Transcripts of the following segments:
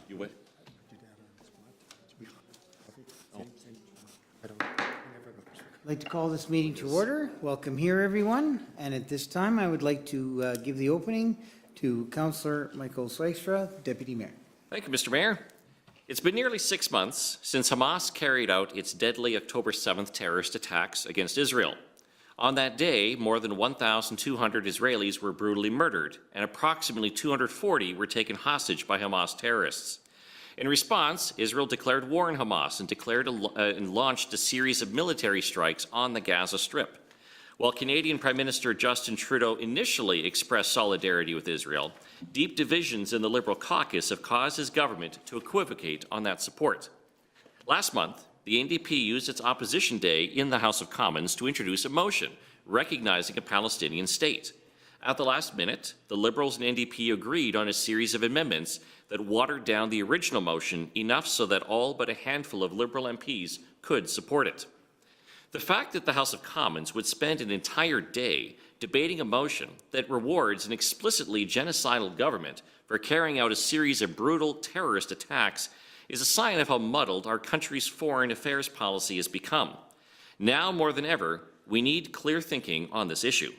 You would? I'd like to call this meeting to order. Welcome here, everyone. And at this time, I would like to give the opening to Councillor Michael Zwaagstra, Deputy Mayor. Thank you, Mr. Mayor. It's been nearly 6 months since Hamas carried out its deadly October 7th terrorist attacks against Israel. On that day, more than 1,200 Israelis were brutally murdered, and approximately 240 were taken hostage by Hamas terrorists. In response, Israel declared war on Hamas and launched a series of military strikes on the Gaza Strip. While Canadian Prime Minister Justin Trudeau initially expressed solidarity with Israel, deep divisions in the Liberal caucus have caused his government to equivocate on that support. Last month, the NDP used its opposition day in the House of Commons to introduce a motion recognizing a Palestinian state. At the last minute, the Liberals and NDP agreed on a series of amendments that watered down the original motion enough so that all but a handful of Liberal MPs could support it. The fact that the House of Commons would spend an entire day debating a motion that rewards an explicitly genocidal government for carrying out a series of brutal terrorist attacks is a sign of how muddled our country's foreign affairs policy has become. Now more than ever, we need clear thinking on this issue.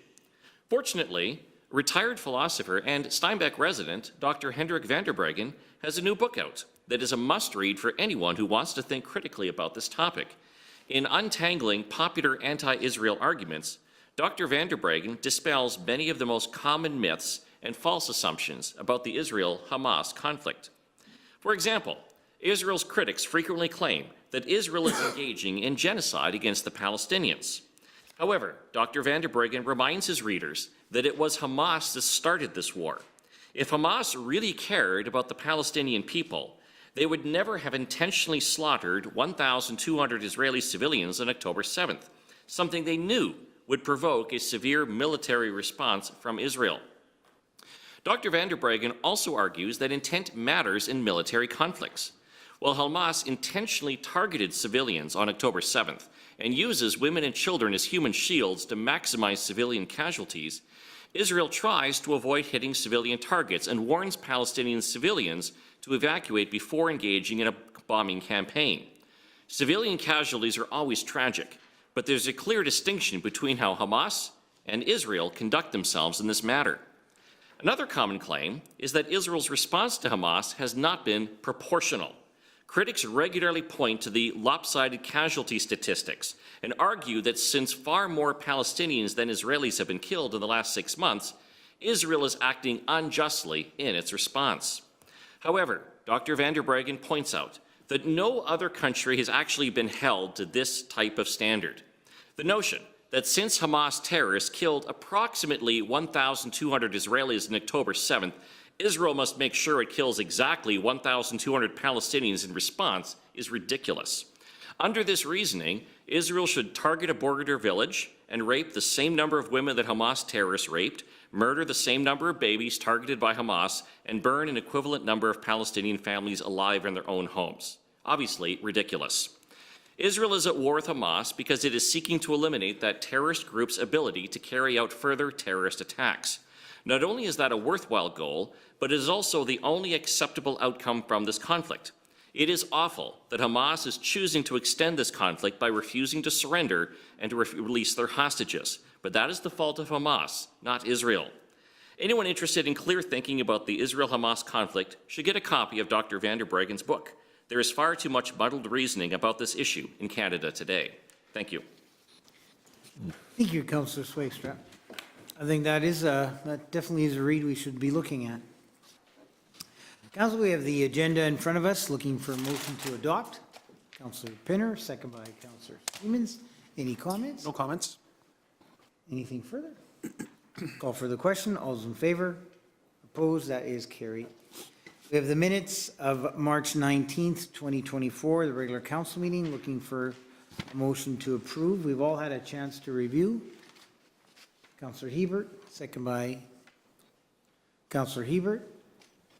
Fortunately, retired philosopher and Steinbach resident Dr. Hendrik van der Breggen has a new book out that is a must-read for anyone who wants to think critically about this topic. In untangling popular anti-Israel arguments, Dr. van der Breggen dispels many of the most common myths and false assumptions about the Israel-Hamas conflict. For example, Israel's critics frequently claim that Israel is engaging in genocide against the Palestinians. However, Dr. van der Breggen reminds his readers that it was Hamas that started this war. If Hamas really cared about the Palestinian people, they would never have intentionally slaughtered 1,200 Israeli civilians on October 7th, something they knew would provoke a severe military response from Israel. Dr. van der Breggen also argues that intent matters in military conflicts. While Hamas intentionally targeted civilians on October 7th and uses women and children as human shields to maximize civilian casualties, Israel tries to avoid hitting civilian targets and warns Palestinian civilians to evacuate before engaging in a bombing campaign. Civilian casualties are always tragic, but there's a clear distinction between how Hamas and Israel conduct themselves in this matter. Another common claim is that Israel's response to Hamas has not been proportional. Critics regularly point to the lopsided casualty statistics and argue that since far more Palestinians than Israelis have been killed in the last 6 months, Israel is acting unjustly in its response. However, Dr. van der Breggen points out that no other country has actually been held to this type of standard. The notion that since Hamas terrorists killed approximately 1,200 Israelis on October 7th, Israel must make sure it kills exactly 1,200 Palestinians in response is ridiculous. Under this reasoning, Israel should target a border village and rape the same number of women that Hamas terrorists raped, murder the same number of babies targeted by Hamas, and burn an equivalent number of Palestinian families alive in their own homes. Obviously, ridiculous. Israel is at war with Hamas because it is seeking to eliminate that terrorist group's ability to carry out further terrorist attacks. Not only is that a worthwhile goal, but it is also the only acceptable outcome from this conflict. It is awful that Hamas is choosing to extend this conflict by refusing to surrender and to release their hostages. But that is the fault of Hamas, not Israel. Anyone interested in clear thinking about the Israel-Hamas conflict should get a copy of Dr. van der Breggen's book. There is far too much muddled reasoning about this issue in Canada today. Thank you. Thank you, Councillor Zwaagstra. I think that definitely is a read we should be looking at. Council, we have the agenda in front of us, looking for a motion to adopt. Councillor Pinner, second by Councillor Siemens. Any comments? No comments. Anything further? Call for the question. All those in favor? Opposed? That is carried. We have the minutes of March 19th, 2024, the regular council meeting, looking for a motion to approve. We've all had a chance to review. Councillor Hebert, second by Councillor Hebert.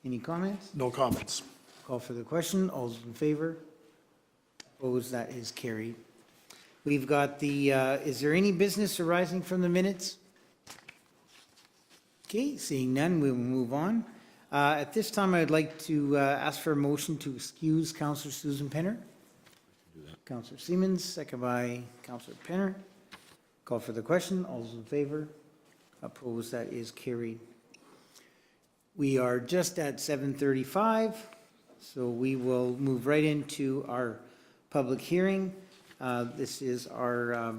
Any comments? No comments. Call for the question. All those in favor? Opposed? That is carried. We've got the, is there any business arising from the minutes? Okay, seeing none, we will move on. At this time, I'd like to ask for a motion to excuse Councillor Susan Penner. Councillor Siemens, second by Councillor Penner. Call for the question. All those in favor? Opposed? That is carried. We are just at 7:35, so we will move right into our public hearing. This is our,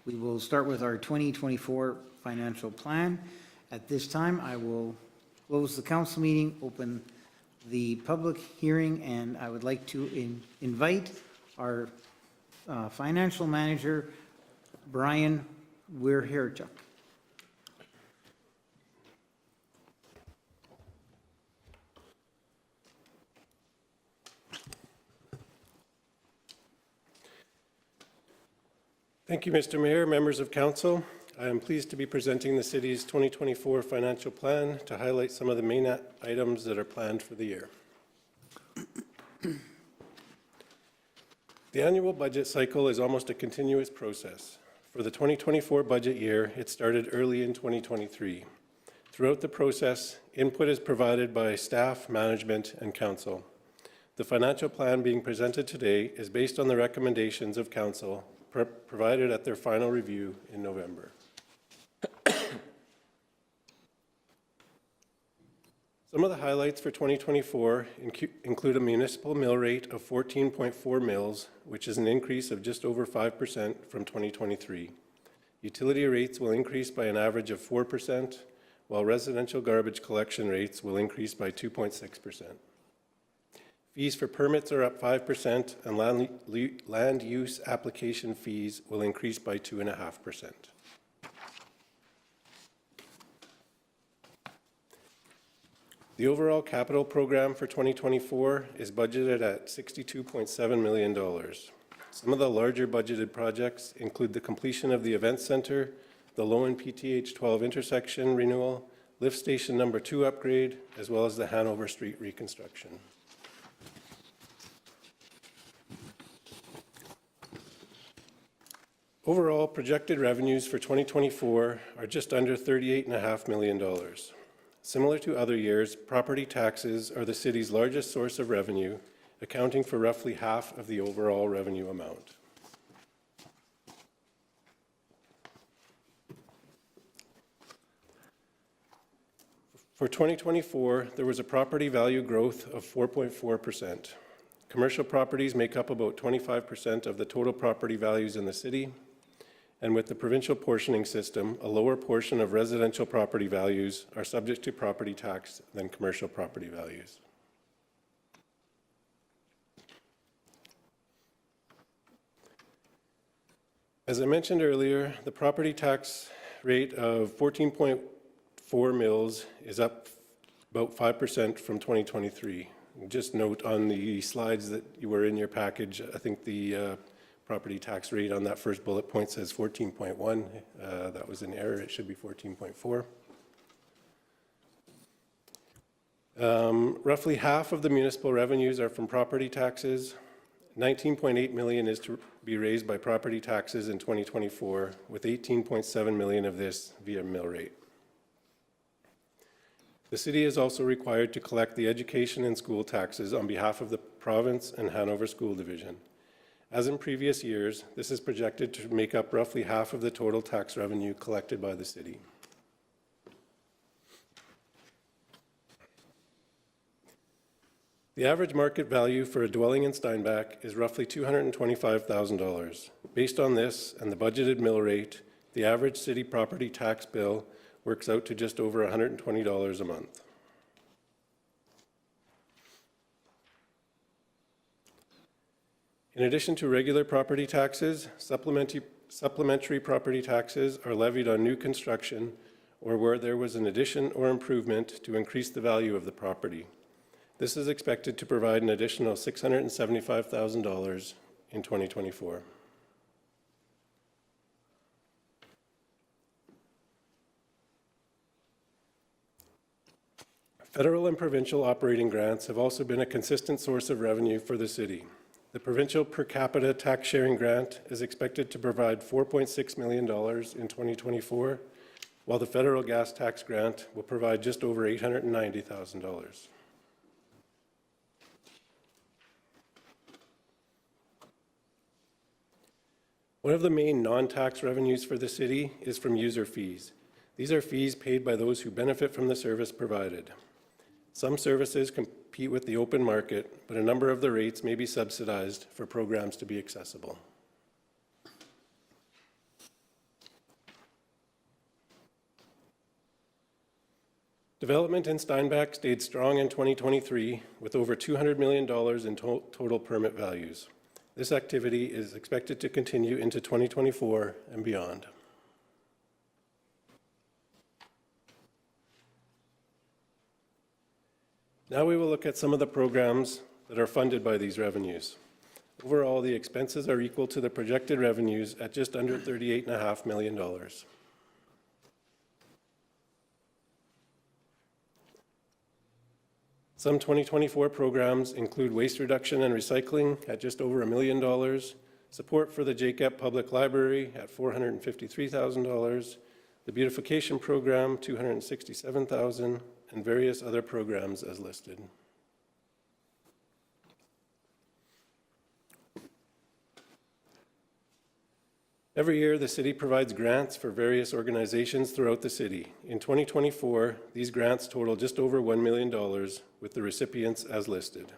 we will start with our 2024 financial plan. At this time, I will close the council meeting, open the public hearing, and I would like to invite our financial manager, Brian Weirherchuk. Thank you, Mr. Mayor, members of council. I am pleased to be presenting the city's 2024 financial plan to highlight some of the main items that are planned for the year. The annual budget cycle is almost a continuous process. For the 2024 budget year, it started early in 2023. Throughout the process, input is provided by staff, management, and council. The financial plan being presented today is based on the recommendations of council provided at their final review in November. Some of the highlights for 2024 include a municipal mill rate of 14.4 mils, which is an increase of just over 5% from 2023. Utility rates will increase by an average of 4%, while residential garbage collection rates will increase by 2.6%. Fees for permits are up 5%, and land use application fees will increase by 2.5%. The overall capital program for 2024 is budgeted at $62.7 million. Some of the larger budgeted projects include the completion of the Event Center, the Lowen PTH 12 intersection renewal, lift station number 2 upgrade, as well as the Hanover Street reconstruction. Overall, projected revenues for 2024 are just under $38.5 million. Similar to other years, property taxes are the city's largest source of revenue, accounting for roughly half of the overall revenue amount. For 2024, there was a property value growth of 4.4%. Commercial properties make up about 25% of the total property values in the city. And with the provincial portioning system, a lower portion of residential property values are subject to property tax than commercial property values. As I mentioned earlier, the property tax rate of 14.4 mils is up about 5% from 2023. Just note on the slides that you were in your package, I think the property tax rate on that first bullet point says 14.1. That was an error. It should be 14.4. Roughly half of the municipal revenues are from property taxes. 19.8 million is to be raised by property taxes in 2024, with 18.7 million of this via mill rate. The city is also required to collect the education and school taxes on behalf of the province and Hanover School Division. As in previous years, this is projected to make up roughly half of the total tax revenue collected by the city. The average market value for a dwelling in Steinbach is roughly $225,000. Based on this and the budgeted mill rate, the average city property tax bill works out to just over $120 a month. In addition to regular property taxes, supplementary property taxes are levied on new construction or where there was an addition or improvement to increase the value of the property. This is expected to provide an additional $675,000 in 2024. Federal and provincial operating grants have also been a consistent source of revenue for the city. The provincial per capita tax sharing grant is expected to provide $4.6 million in 2024, while the federal gas tax grant will provide just over $890,000. One of the main non-tax revenues for the city is from user fees. These are fees paid by those who benefit from the service provided. Some services compete with the open market, but a number of the rates may be subsidized for programs to be accessible. Development in Steinbach stayed strong in 2023 with over $200 million in total permit values. This activity is expected to continue into 2024 and beyond. Now we will look at some of the programs that are funded by these revenues. Overall, the expenses are equal to the projected revenues at just under $38.5 million. Some 2024 programs include waste reduction and recycling at just over $1 million, support for the Epp Public Library at $453,000, the beautification program $267,000, and various other programs as listed. Every year, the city provides grants for various organizations throughout the city. In 2024, these grants total just over $1 million, with the recipients as listed.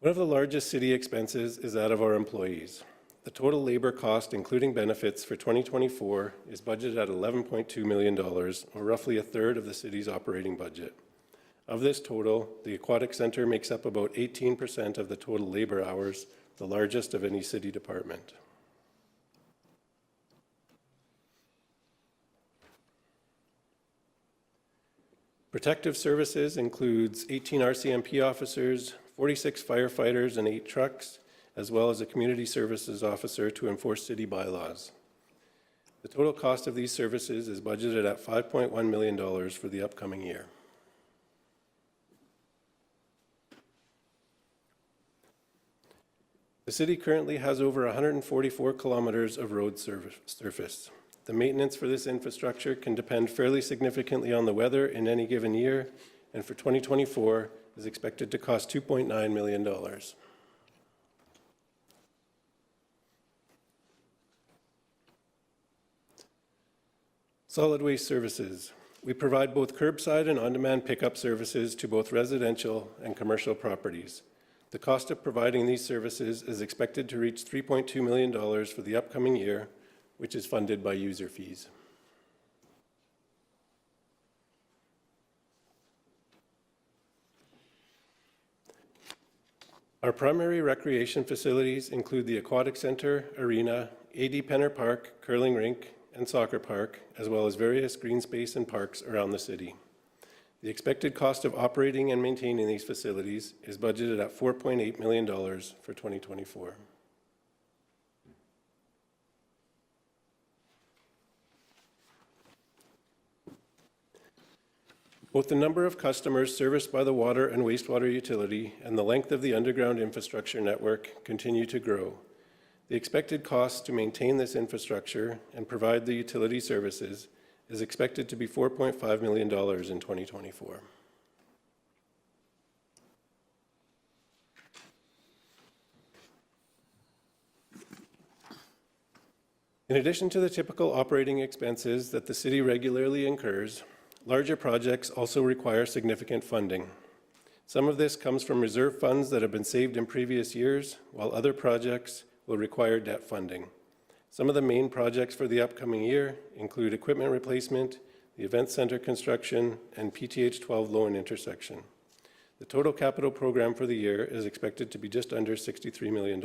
One of the largest city expenses is that of our employees. The total labor cost, including benefits for 2024, is budgeted at $11.2 million, or roughly a third of the city's operating budget. Of this total, the Aquatic Center makes up about 18% of the total labor hours, the largest of any city department. Protective services includes 18 RCMP officers, 46 firefighters, and 8 trucks, as well as a community services officer to enforce city bylaws. The total cost of these services is budgeted at $5.1 million for the upcoming year. The city currently has over 144 kilometers of road surface. The maintenance for this infrastructure can depend fairly significantly on the weather in any given year, and for 2024 is expected to cost $2.9 million. Solid waste services. We provide both curbside and on-demand pickup services to both residential and commercial properties. The cost of providing these services is expected to reach $3.2 million for the upcoming year, which is funded by user fees. Our primary recreation facilities include the Aquatic Center, Arena, A.D. Penner Park, Curling Rink, and Soccer Park, as well as various green space and parks around the city. The expected cost of operating and maintaining these facilities is budgeted at $4.8 million for 2024. Both the number of customers serviced by the water and wastewater utility and the length of the underground infrastructure network continue to grow. The expected cost to maintain this infrastructure and provide the utility services is expected to be $4.5 million in 2024. In addition to the typical operating expenses that the city regularly incurs, larger projects also require significant funding. Some of this comes from reserve funds that have been saved in previous years, while other projects will require debt funding. Some of the main projects for the upcoming year include equipment replacement, the event center construction, and PTH 12 Lowen intersection. The total capital program for the year is expected to be just under $63 million.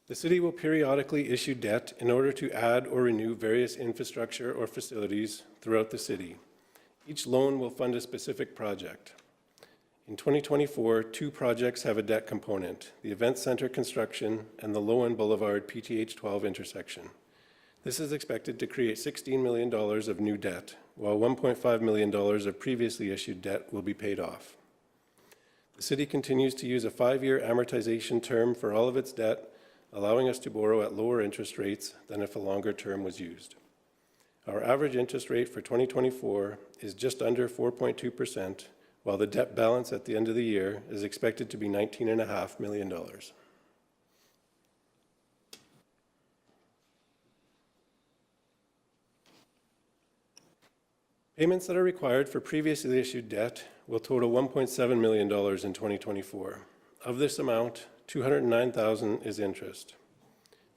The city will periodically issue debt in order to add or renew various infrastructure or facilities throughout the city. Each loan will fund a specific project. In 2024, 2 projects have a debt component, the Event Center construction and the Lowen Boulevard PTH 12 intersection. This is expected to create $16 million of new debt, while $1.5 million of previously issued debt will be paid off. The city continues to use a 5-year amortization term for all of its debt, allowing us to borrow at lower interest rates than if a longer term was used. Our average interest rate for 2024 is just under 4.2%, while the debt balance at the end of the year is expected to be $19.5 million. Payments that are required for previously issued debt will total $1.7 million in 2024. Of this amount, $209,000 is interest.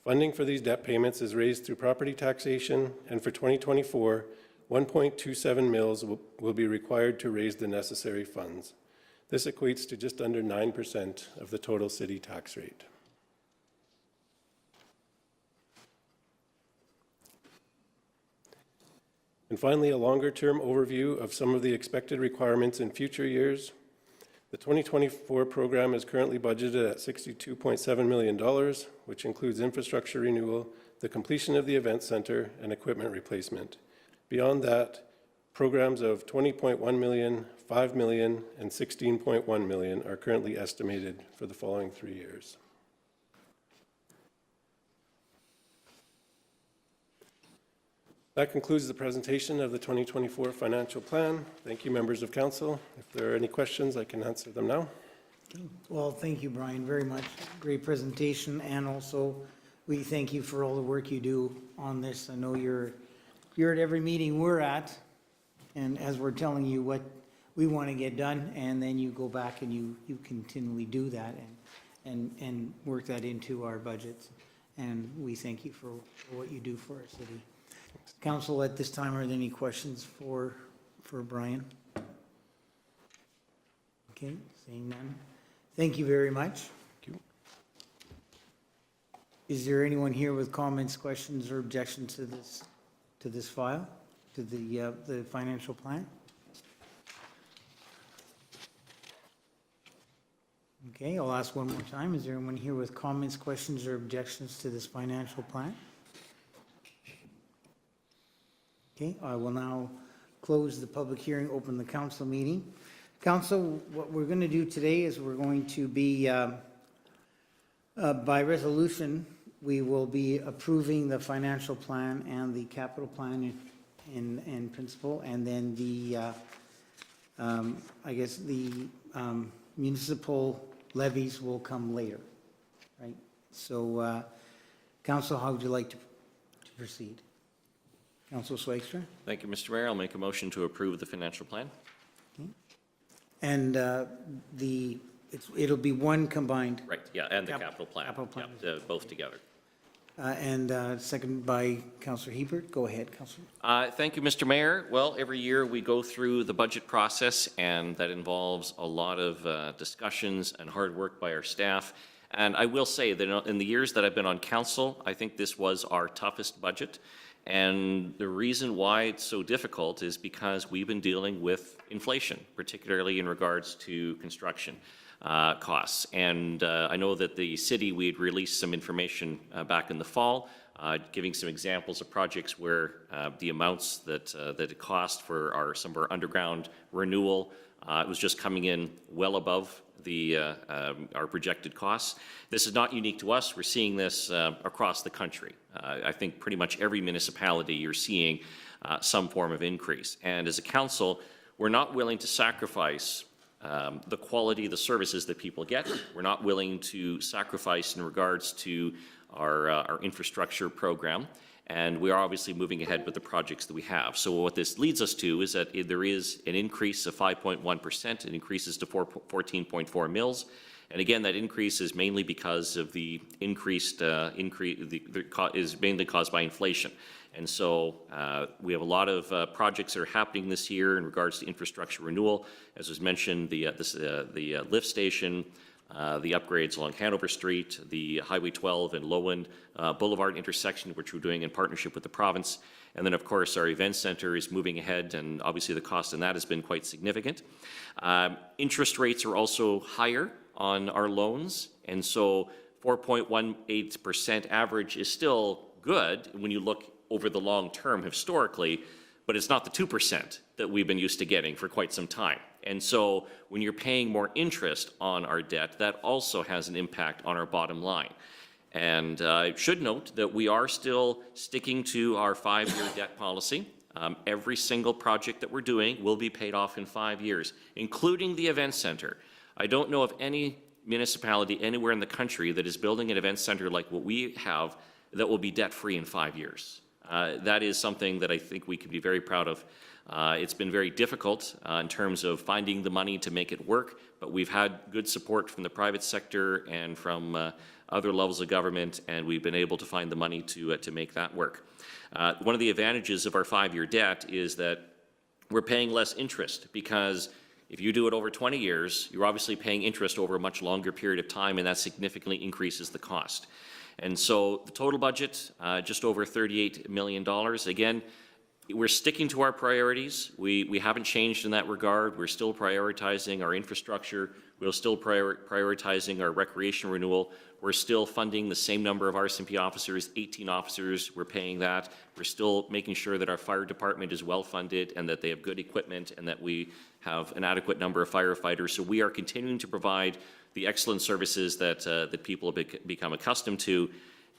Funding for these debt payments is raised through property taxation, and for 2024, 1.27 mils will be required to raise the necessary funds. This equates to just under 9% of the total city tax rate. And finally, a longer-term overview of some of the expected requirements in future years. The 2024 program is currently budgeted at $62.7 million, which includes infrastructure renewal, the completion of the event center, and equipment replacement. Beyond that, programs of $20.1 million, $5 million, and $16.1 million are currently estimated for the following 3 years. That concludes the presentation of the 2024 financial plan. Thank you, members of council. If there are any questions, I can answer them now. Well, thank you, Brian, very much. Great presentation, and also we thank you for all the work you do on this. I know you're at every meeting we're at, and as we're telling you what we want to get done, and then you go back and you continually do that and work that into our budgets. And we thank you for what you do for our city. Council, at this time, are there any questions for Brian? Okay, seeing none. Thank you very much. Thank you. Is there anyone here with comments, questions, or objections to this file, to the financial plan? Okay, I'll ask one more time. Is there anyone here with comments, questions, or objections to this financial plan? Okay, I will now close the public hearing, open the council meeting. Council, what we're going to do today is we're going to be, by resolution, we will be approving the financial plan and the capital plan in principle, and then the, I guess the municipal levies will come later, right? So, Council, how would you like to proceed? Councillor Zwaagstra? Thank you, Mr. Mayor. I'll make a motion to approve the financial plan. Okay. And it'll be one combined. Right, yeah, and the capital plan. Capital plan. Yeah, both together. And second by Councillor Hebert. Go ahead, Councillor. Thank you, Mr. Mayor. Well, every year we go through the budget process, and that involves a lot of discussions and hard work by our staff. And I will say that in the years that I've been on council, I think this was our toughest budget. And the reason why it's so difficult is because we've been dealing with inflation, particularly in regards to construction costs. And I know that the city, we had released some information back in the fall, giving some examples of projects where the amounts that it cost for some of our underground renewal, it was just coming in well above our projected costs. This is not unique to us. We're seeing this across the country. I think pretty much every municipality you're seeing some form of increase. And as a council, we're not willing to sacrifice the quality of the services that people get. We're not willing to sacrifice in regards to our infrastructure program. And we are obviously moving ahead with the projects that we have. So what this leads us to is that there is an increase of 5.1%. It increases to 14.4 mils. And again, that increase is mainly because of the increased is mainly caused by inflation. And so we have a lot of projects that are happening this year in regards to infrastructure renewal. As was mentioned, the lift station, the upgrades along Hanover Street, the Highway 12 and Lowland Boulevard intersection, which we're doing in partnership with the province. And then, of course, our event center is moving ahead, and obviously the cost in that has been quite significant. Interest rates are also higher on our loans, and so 4.18% average is still good when you look over the long term historically, but it's not the 2% that we've been used to getting for quite some time. And so when you're paying more interest on our debt, that also has an impact on our bottom line. And I should note that we are still sticking to our 5-year debt policy. Every single project that we're doing will be paid off in 5 years, including the event center. I don't know of any municipality anywhere in the country that is building an event center like what we have that will be debt-free in 5 years. That is something that I think we can be very proud of. It's been very difficult in terms of finding the money to make it work, but we've had good support from the private sector and from other levels of government, and we've been able to find the money to make that work. One of the advantages of our 5-year debt is that we're paying less interest, because if you do it over 20 years, you're obviously paying interest over a much longer period of time, and that significantly increases the cost. And so the total budget, just over $38 million. Again, we're sticking to our priorities. We haven't changed in that regard. We're still prioritizing our infrastructure. We're still prioritizing our recreation renewal. We're still funding the same number of RCMP officers, 18 officers. We're paying that. We're still making sure that our fire department is well funded and that they have good equipment and that we have an adequate number of firefighters. So we are continuing to provide the excellent services that people have become accustomed to.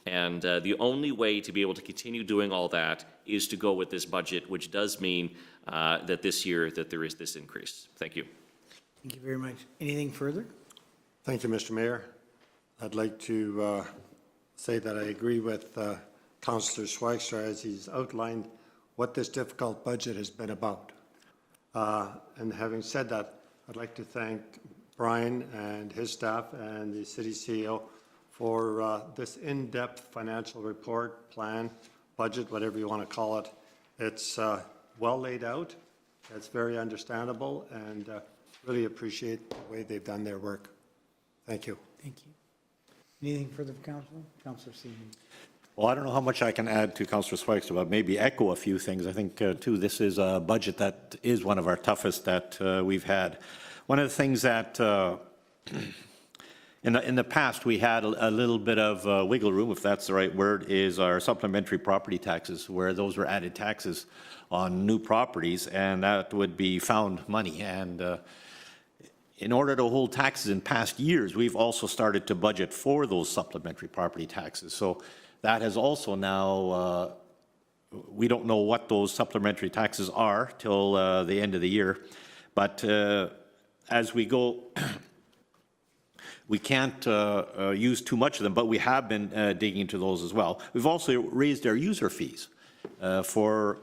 And the only way to be able to continue doing all that is to go with this budget, which does mean that this year that there is this increase. Thank you. Thank you very much. Anything further? Thank you, Mr. Mayor. I'd like to say that I agree with Councillor Zwaagstra as he's outlined what this difficult budget has been about. And having said that, I'd like to thank Brian and his staff and the city CEO for this in-depth financial report, plan, budget, whatever you want to call it. It's well laid out. It's very understandable, and really appreciate the way they've done their work. Thank you. Thank you. Anything further, Councillor? Councillor Seine. Well, I don't know how much I can add to Councillor Zwaagstra, but maybe echo a few things. I think, too, this is a budget that is one of our toughest that we've had. One of the things that in the past we had a little bit of wiggle room, if that's the right word, is our supplementary property taxes, where those were added taxes on new properties, and that would be found money. And in order to hold taxes in past years, we've also started to budget for those supplementary property taxes. So that has also now, we don't know what those supplementary taxes are till the end of the year. But as we go, we can't use too much of them, but we have been digging into those as well. We've also raised our user fees for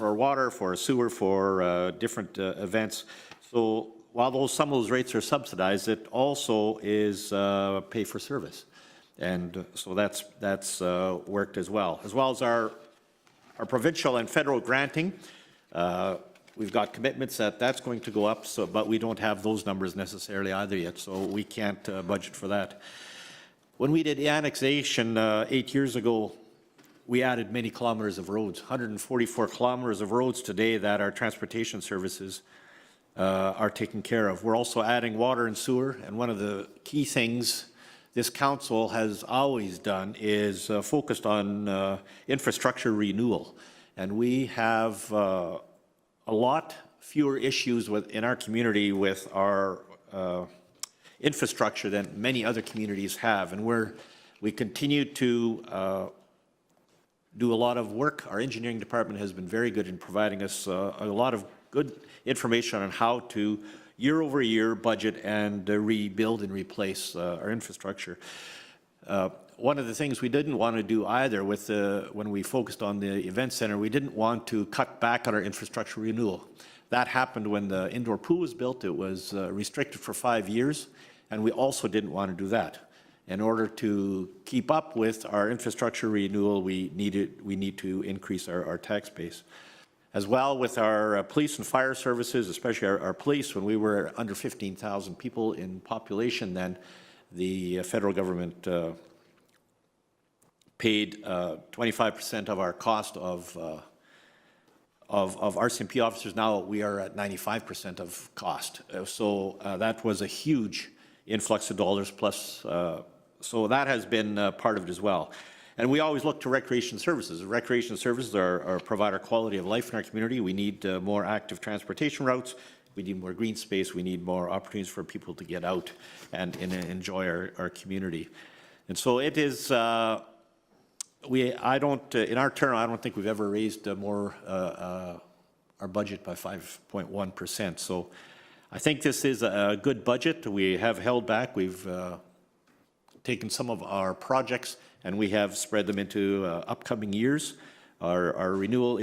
water, for sewer, for different events. So while some of those rates are subsidized, it also is pay for service. And so that's worked as well as our provincial and federal granting. We've got commitments that's going to go up, but we don't have those numbers necessarily either yet, so we can't budget for that. When we did the annexation 8 years ago, we added many kilometers of roads, 144 kilometers of roads today that our transportation services are taken care of. We're also adding water and sewer, and one of the key things this council has always done is focused on infrastructure renewal. And we have a lot fewer issues in our community with our infrastructure than many other communities have. And we continue to do a lot of work. Our engineering department has been very good in providing us a lot of good information on how to year over year budget and rebuild and replace our infrastructure. One of the things we didn't want to do either when we focused on the event center, we didn't want to cut back on our infrastructure renewal. That happened when the indoor pool was built. It was restricted for 5 years, and we also didn't want to do that. In order to keep up with our infrastructure renewal, we need to increase our tax base. As well with our police and fire services, especially our police, when we were under 15,000 people in population, then the federal government paid 25% of our cost of RCMP officers. Now we are at 95% of cost. So that was a huge influx of dollars plus. So that has been part of it as well. And we always look to recreation services. Recreation services provide our quality of life in our community. We need more active transportation routes. We need more green space. We need more opportunities for people to get out and enjoy our community. And so it is, in our term, I don't think we've ever raised our budget by 5.1%. So I think this is a good budget. We have held back. We've taken some of our projects and we have spread them into upcoming years, our renewal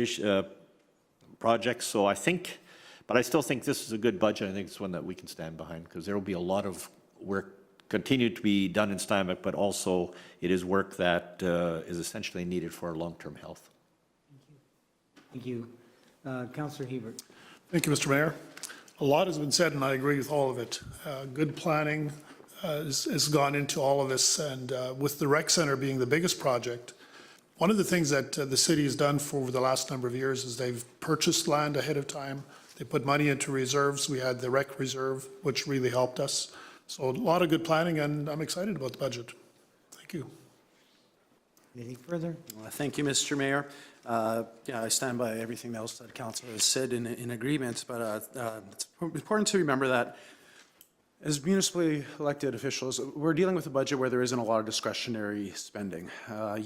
projects. So I think, but I still think this is a good budget. I think it's one that we can stand behind because there will be a lot of work continued to be done in Steinbach, but also it is work that is essentially needed for our long-term health. Thank you. Councillor Hebert. Thank you, Mr. Mayor. A lot has been said, and I agree with all of it. Good planning has gone into all of this, and with the rec center being the biggest project, one of the things that the city has done for over the last number of years is they've purchased land ahead of time. They put money into reserves. We had the rec reserve, which really helped us. So a lot of good planning, and I'm excited about the budget. Thank you. Anything further? Thank you, Mr. Mayor. Yeah, I stand by everything else that Councillor has said in agreement, but it's important to remember that as municipally elected officials, we're dealing with a budget where there isn't a lot of discretionary spending.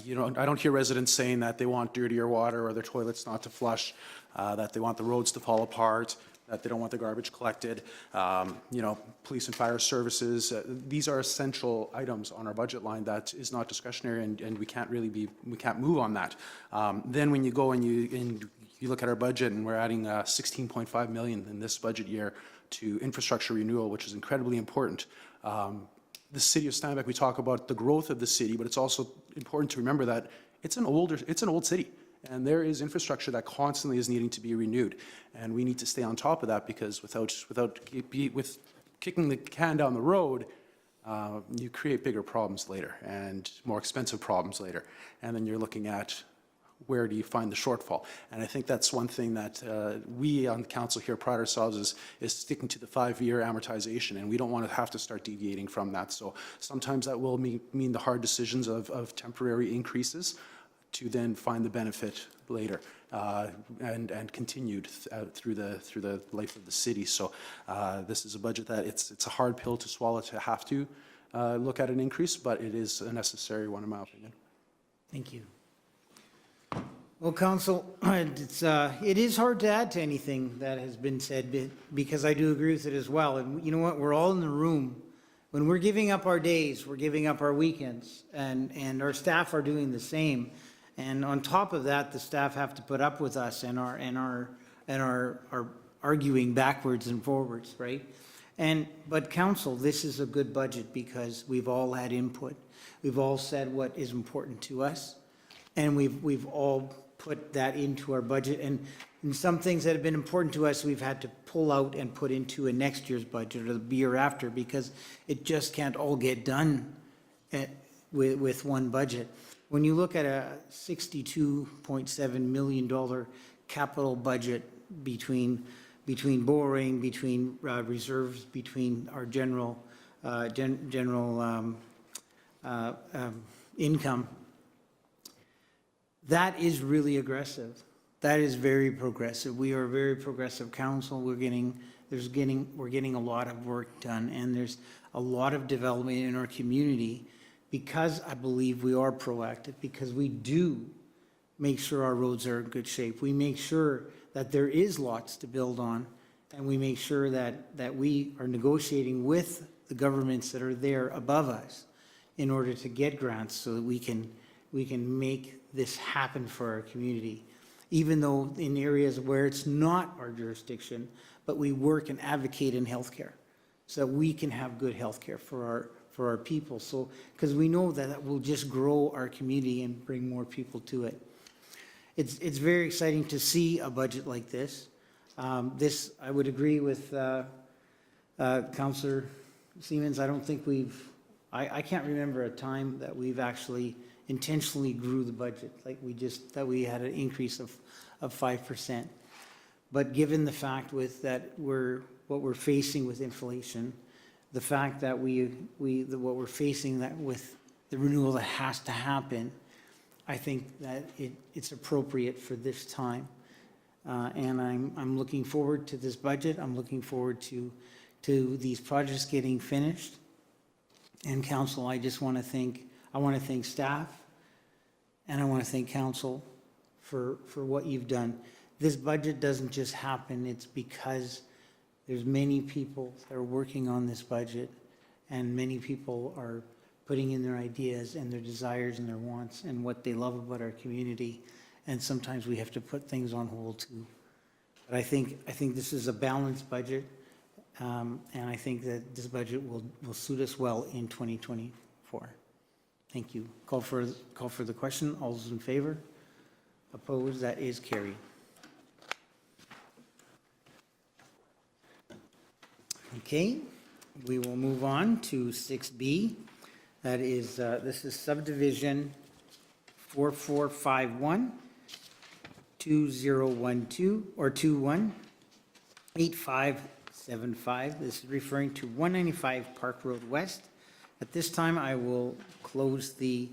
You know, I don't hear residents saying that they want dirtier water or their toilets not to flush, that they want the roads to fall apart, that they don't want the garbage collected. You know, police and fire services, these are essential items on our budget line that is not discretionary, and we can't move on that. Then when you go and you look at our budget, and we're adding 16.5 million in this budget year to infrastructure renewal, which is incredibly important. The city of Steinbach, we talk about the growth of the city, but it's also important to remember that it's an old city. And there is infrastructure that constantly is needing to be renewed. And we need to stay on top of that, because with kicking the can down the road, you create bigger problems later and more expensive problems later. And then you're looking at where do you find the shortfall? And I think that's one thing that we on the council here pride ourselves is sticking to the 5-year amortization, and we don't want to have to start deviating from that. So sometimes that will mean the hard decisions of temporary increases to then find the benefit later and continued through the life of the city. So this is a budget that it's a hard pill to swallow to have to look at an increase, but it is a necessary one in my opinion. Thank you. Well, Council, it is hard to add to anything that has been said, because I do agree with it as well. And you know what? We're all in the room. When we're giving up our days, we're giving up our weekends, and our staff are doing the same. And on top of that, the staff have to put up with us and are arguing backwards and forwards, right? But Council, this is a good budget because we've all had input. We've all said what is important to us, and we've all put that into our budget. And some things that have been important to us, we've had to pull out and put into a next year's budget or the year after, because it just can't all get done with one budget. When you look at a $62.7 million capital budget between borrowing, between reserves, between our general income, that is really aggressive. That is very progressive. We are a very progressive council. We're getting a lot of work done, and there's a lot of development in our community, because I believe we are proactive, because we do make sure our roads are in good shape. We make sure that there is lots to build on, and we make sure that we are negotiating with the governments that are there above us in order to get grants so that we can make this happen for our community. Even though in areas where it's not our jurisdiction, but we work and advocate in healthcare so that we can have good healthcare for our people. So, because we know that will just grow our community and bring more people to it. It's very exciting to see a budget like this. I would agree with Councillor Siemens. I don't think I can't remember a time that we've actually intentionally grew the budget, like that we had an increase of 5%. But given the fact what we're facing with inflation, the fact that what we're facing that with the renewal that has to happen, I think that it's appropriate for this time. And I'm looking forward to this budget. I'm looking forward to these projects getting finished. And council, I want to thank staff, and I want to thank council for what you've done. This budget doesn't just happen, it's because there's many people that are working on this budget, and many people are putting in their ideas and their desires and their wants and what they love about our community. And sometimes we have to put things on hold too. But I think this is a balanced budget, and I think that this budget will suit us well in 2024. Thank you. Call for the question. All those in favor? Opposed? That is carried. Okay, we will move on to 6B. That is, this is subdivision 4451, 2012, or 218575. This is referring to 195 Park Road West. At this time, I will close the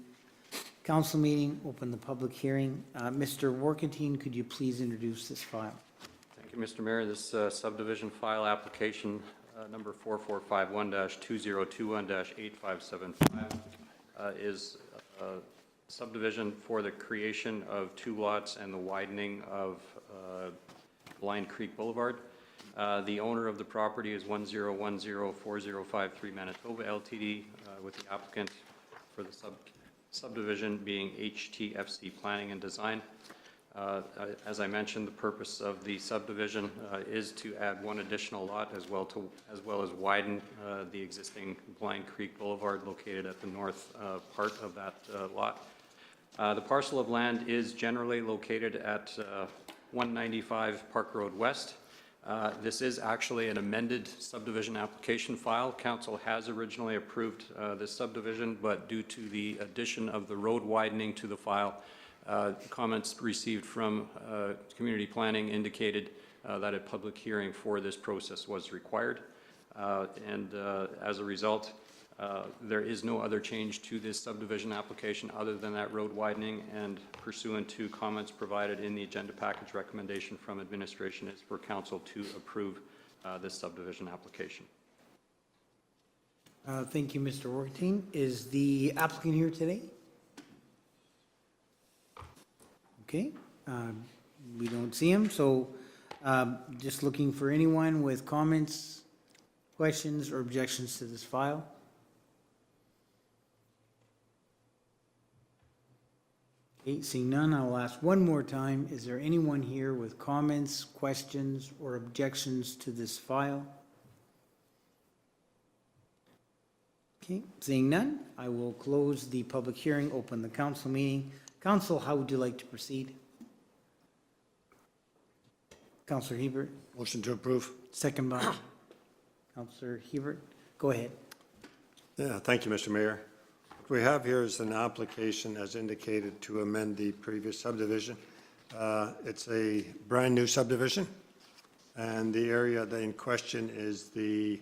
council meeting, open the public hearing. Mr. Warkentine, could you please introduce this file? Thank you, Mr. Mayor. This subdivision file application number 4451-2021-8575 is a subdivision for the creation of 2 lots and the widening of Blind Creek Boulevard. The owner of the property is 10104053 Manitoba Ltd. With the applicant for the subdivision being HTFC Planning and Design. As I mentioned, the purpose of the subdivision is to add 1 additional lot as well as widen the existing Blind Creek Boulevard located at the north part of that lot. The parcel of land is generally located at 195 Park Road West. This is actually an amended subdivision application file. Council has originally approved this subdivision, but due to the addition of the road widening to the file, comments received from community planning indicated that a public hearing for this process was required. As a result, there is no other change to this subdivision application other than that road widening, and pursuant to comments provided in the agenda package, recommendation from administration is for council to approve this subdivision application. Thank you, Mr. Warkentine. Is the applicant here today? Okay, we don't see him, so just looking for anyone with comments, questions, or objections to this file. Okay, seeing none, I will ask one more time. Is there anyone here with comments, questions, or objections to this file? Okay, seeing none, I will close the public hearing, open the council meeting. Council, how would you like to proceed? Councillor Hebert, Motion to approve. second by Councillor Hebert. Go ahead. Yeah, thank you, Mr. Mayor. What we have here is an application as indicated to amend the previous subdivision. It's a brand-new subdivision, and the area in question is the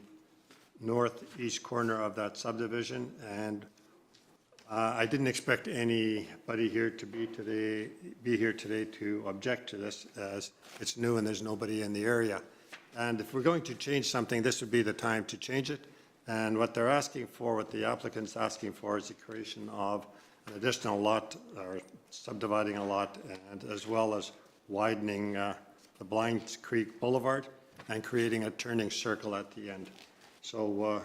northeast corner of that subdivision, and I didn't expect anybody here to be here today to object to this, as it's new and there's nobody in the area. And if we're going to change something, this would be the time to change it. And what they're asking for, what the applicant's asking for, is the creation of an additional lot, or subdividing a lot, and as well as widening the Blind Creek Boulevard and creating a turning circle at the end. So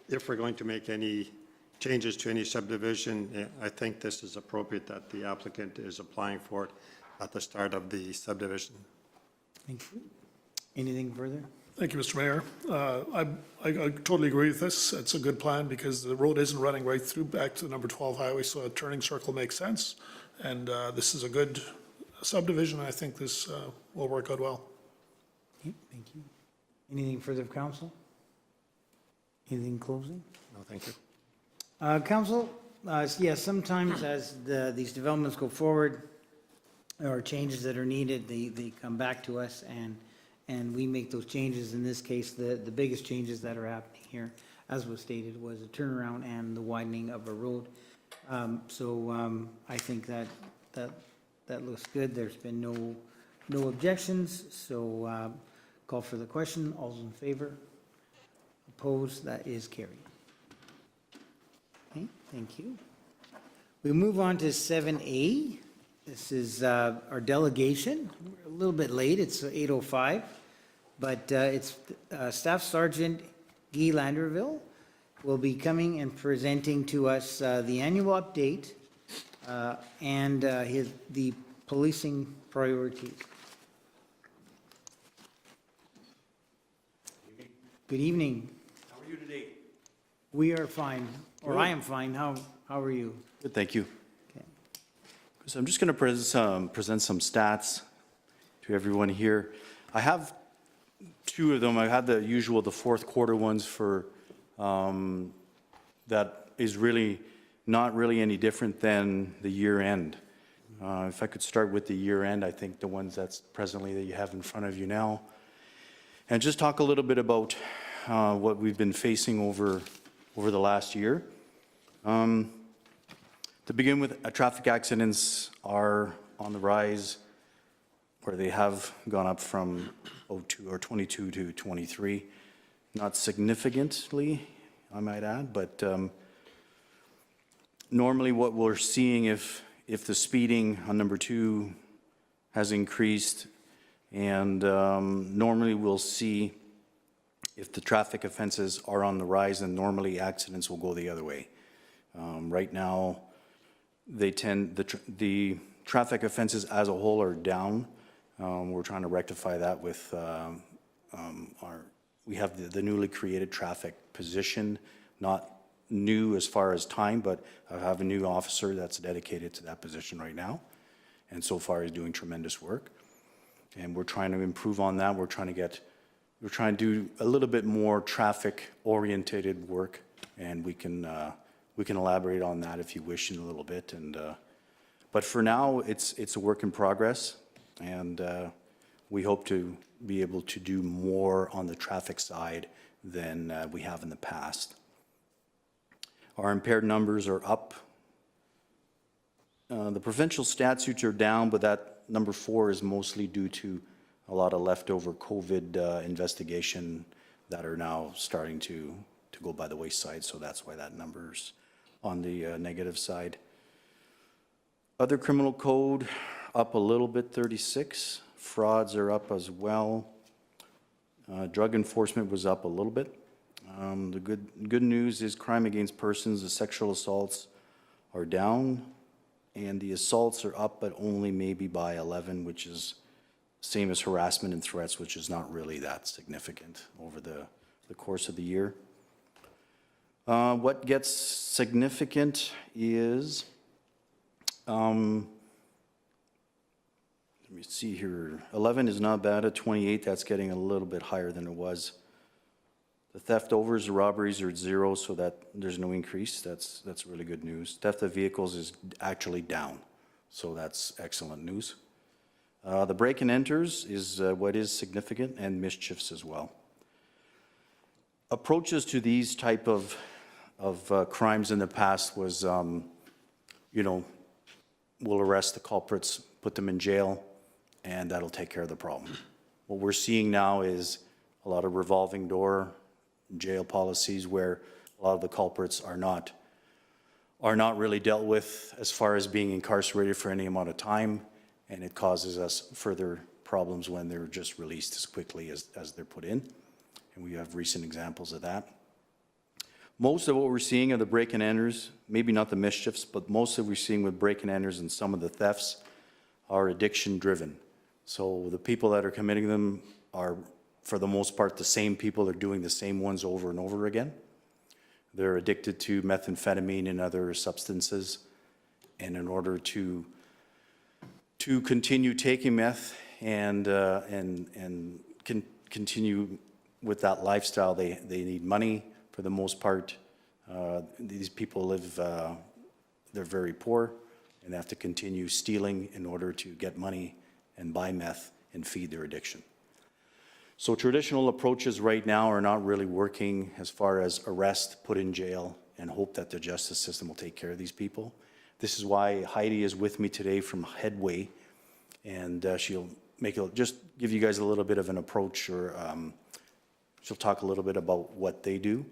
if we're going to make any changes to any subdivision, I think this is appropriate that the applicant is applying for it at the start of the subdivision. Thank you. Anything further? Thank you, Mr. Mayor. I totally agree with this. It's a good plan because the road isn't running right through back to the number 12 highway, so a turning circle makes sense. And this is a good subdivision. I think this will work out well. Okay, thank you. Anything further of council? Anything closing? No, thank you. Council, yes, sometimes as these developments go forward, or changes that are needed, they come back to us and we make those changes. In this case, the biggest changes that are happening here, as was stated, was a turnaround and the widening of a road. I think that looks good. There's been no objections, so call for the question. All's in favor? Opposed? That is carried. Okay, thank you. We move on to 7A. This is our delegation. We're a little bit late, it's 8:05, but it's Staff Sergeant Guy Landreville will be coming and presenting to us the annual update and the policing priorities. Good evening. How are you today? We are fine, or I am fine. How are you? Good, thank you. Okay. So I'm just going to present some stats to everyone here. I have two of them. I had the usual, the fourth quarter ones for, that is really not really any different than the year end. If I could start with the year end, I think the ones that's presently that you have in front of you now. And just talk a little bit about what we've been facing over the last year. To begin with, traffic accidents are on the rise, where they have gone up from 02 or 22 to 23. Not significantly, I might add, but normally what we're seeing if the speeding on number 2 has increased, and normally we'll see if the traffic offenses are on the rise, and normally accidents will go the other way. Right now, the traffic offenses as a whole are down. We're trying to rectify that with we have the newly created traffic position, not new as far as time, but I have a new officer that's dedicated to that position right now, and so far he's doing tremendous work. And we're trying to improve on that. We're trying to do a little bit more traffic-orientated work, and we can elaborate on that if you wish in a little bit. And but for now, it's a work in progress, and we hope to be able to do more on the traffic side than we have in the past. Our impaired numbers are up. The provincial statutes are down, but that number 4 is mostly due to a lot of leftover COVID investigation that are now starting to go by the wayside, so that's why that number's on the negative side. Other criminal code up a little bit, 36. Frauds are up as well. Drug enforcement was up a little bit. The good news is crime against persons, the sexual assaults are down, and the assaults are up, but only maybe by 11, which is same as harassment and threats, which is not really that significant over the course of the year. What gets significant is, let me see here, 11 is not bad, at 28, that's getting a little bit higher than it was. The theft overs, the robberies are at 0, so that there's no increase. That's really good news. Theft of vehicles is actually down, so that's excellent news. The break and enters is what is significant, and mischiefs as well. Approaches to these type of crimes in the past was, we'll arrest the culprits, put them in jail, and that'll take care of the problem. What we're seeing now is a lot of revolving door jail policies where a lot of the culprits are not really dealt with as far as being incarcerated for any amount of time, and it causes us further problems when they're just released as quickly as they're put in, and we have recent examples of that. Most of what we're seeing are the break and enters, maybe not the mischiefs, but most of what we're seeing with break and enters and some of the thefts are addiction driven. So the people that are committing them are, for the most part, the same people are doing the same ones over and over again. They're addicted to methamphetamine and other substances, and in order to continue taking meth and continue with that lifestyle, they need money for the most part. These people live, they're very poor, and they have to continue stealing in order to get money and buy meth and feed their addiction. So traditional approaches right now are not really working as far as arrest, put in jail, and hope that the justice system will take care of these people. This is why Heidi is with me today from Headway, and she'll just give you guys a little bit of an approach, or she'll talk a little bit about what they do.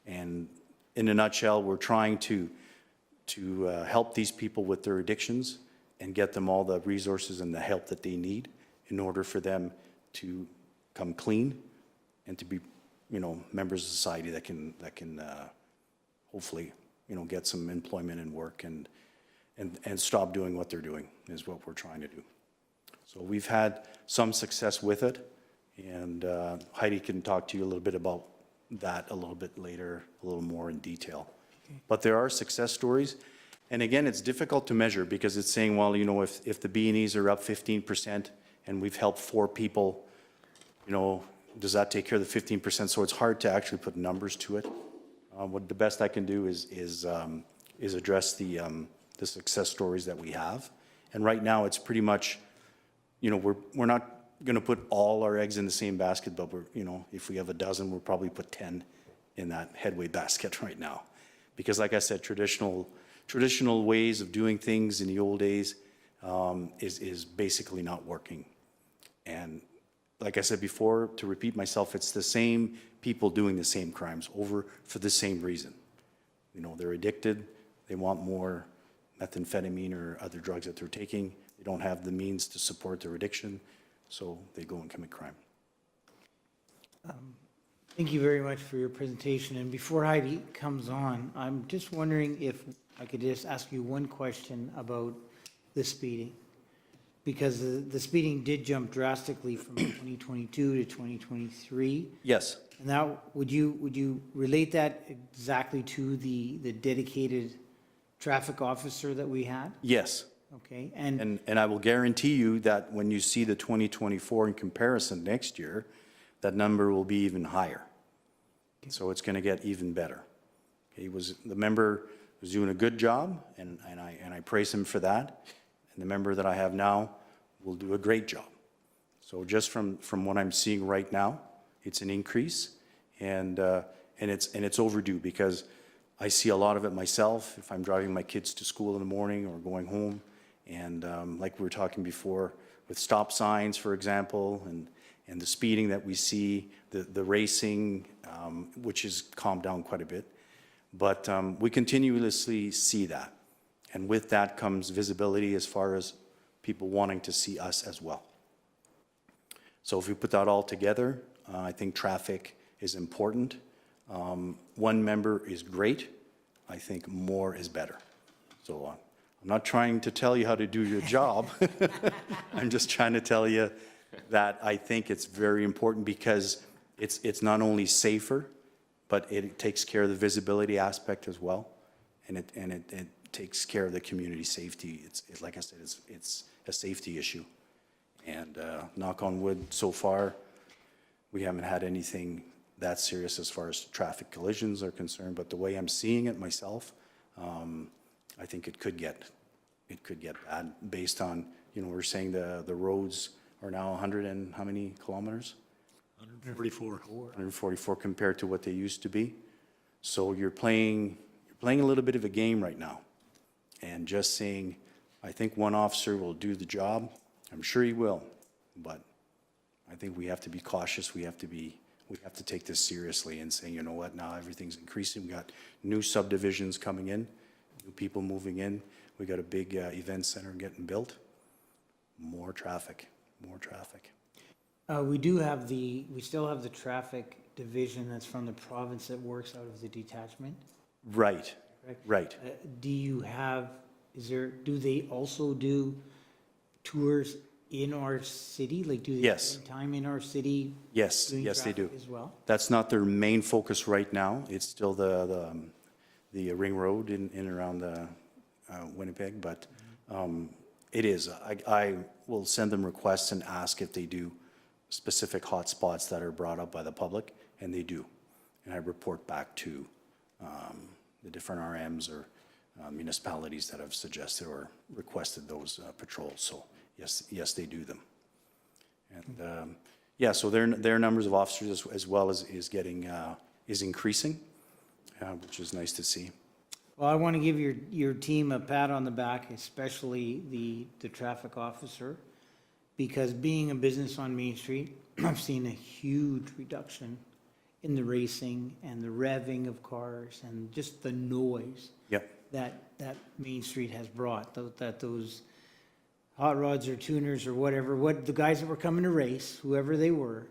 And in a nutshell, we're trying to help these people with their addictions and get them all the resources and the help that they need in order for them to come clean and to be, members of society that can hopefully, get some employment and work and stop doing what they're doing is what we're trying to do. So we've had some success with it, and Heidi can talk to you a little bit about that a little bit later, a little more in detail. Okay. But there are success stories. And again, it's difficult to measure because it's saying, well, if the B&Es are up 15% and we've helped 4 people, does that take care of the 15%? So it's hard to actually put numbers to it. What the best I can do is address the success stories that we have. And right now, it's pretty much, we're not going to put all our eggs in the same basket, but if we have a dozen, we'll probably put 10 in that Headway basket right now. Because like I said, traditional ways of doing things in the old days is basically not working. And like I said before, to repeat myself, it's the same people doing the same crimes over for the same reason. They're addicted, they want more methamphetamine or other drugs that they're taking, they don't have the means to support their addiction, so they go and commit crime. Thank you very much for your presentation. And before Heidi comes on, I'm just wondering if I could just ask you one question about the speeding. Because the speeding did jump drastically from 2022 to 2023. Yes. And now, would you relate that exactly to the dedicated traffic officer that we had? Yes. Okay, And I will guarantee you that when you see the 2024 in comparison next year, that number will be even higher. Okay. So it's going to get even better. Okay, the member was doing a good job, and I praise him for that. And the member that I have now will do a great job. So just from what I'm seeing right now, it's an increase, and it's overdue because I see a lot of it myself if I'm driving my kids to school in the morning or going home. And like we were talking before, with stop signs, for example, and the speeding that we see, the racing, which has calmed down quite a bit. But we continuously see that. And with that comes visibility as far as people wanting to see us as well. So if we put that all together, I think traffic is important. One member is great. I think more is better. So I'm not trying to tell you how to do your job. I'm just trying to tell you that I think it's very important because it's not only safer, but it takes care of the visibility aspect as well. And it takes care of the community safety. It's like I said, it's a safety issue. And knock on wood, so far, we haven't had anything that serious as far as traffic collisions are concerned. But the way I'm seeing it myself, I think it could get bad based on, we're saying the roads are now 100 and how many kilometers? 144. 144 compared to what they used to be. So you're playing a little bit of a game right now. And just saying, I think one officer will do the job. I'm sure he will, but I think we have to be cautious. We have to take this seriously and say, you know what, now everything's increasing. We got new subdivisions coming in, new people moving in. We got a big event center getting built. More traffic, more traffic. we still have the traffic division that's from the province that works out of the detachment. Right, Correct? right. Do they also do tours in our city? Like, do they Yes. spend time in our city? Yes, doing yes, they do. traffic as well? That's not their main focus right now. It's still the ring road in and around Winnipeg, but it is. I will send them requests and ask if they do specific hot spots that are brought up by the public, and they do. And I report back to the different RMs or municipalities that have suggested or requested those patrols. So yes, they do them. And yeah, so their numbers of officers as well is increasing. which is nice to see. Well, I want to give your team a pat on the back, especially the traffic officer, because being a business on Main Street, I've seen a huge reduction in the racing and the revving of cars and just the noise Yep. that Main Street has brought, that those hot rods or tuners or whatever, what the guys that were coming to race, whoever they were,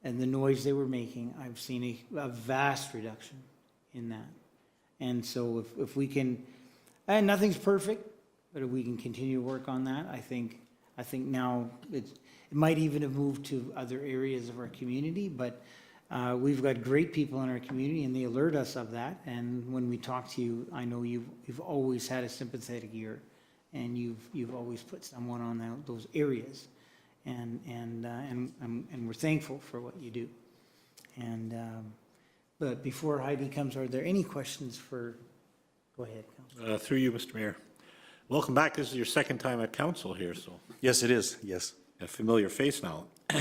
and the noise they were making, I've seen a vast reduction in that. And so if we can, and nothing's perfect, but if we can continue to work on that, I think now it might even have moved to other areas of our community, but we've got great people in our community and they alert us of that. And when we talk to you, I know you've always had a sympathetic ear and you've always put someone on those areas. And we're thankful for what you do. And, but before Heidi comes, are there any questions for, go ahead, Councillor. Through you, Mr. Mayor. Welcome back. This is your second time at council here, so Yes, it is, yes. a familiar face now. Do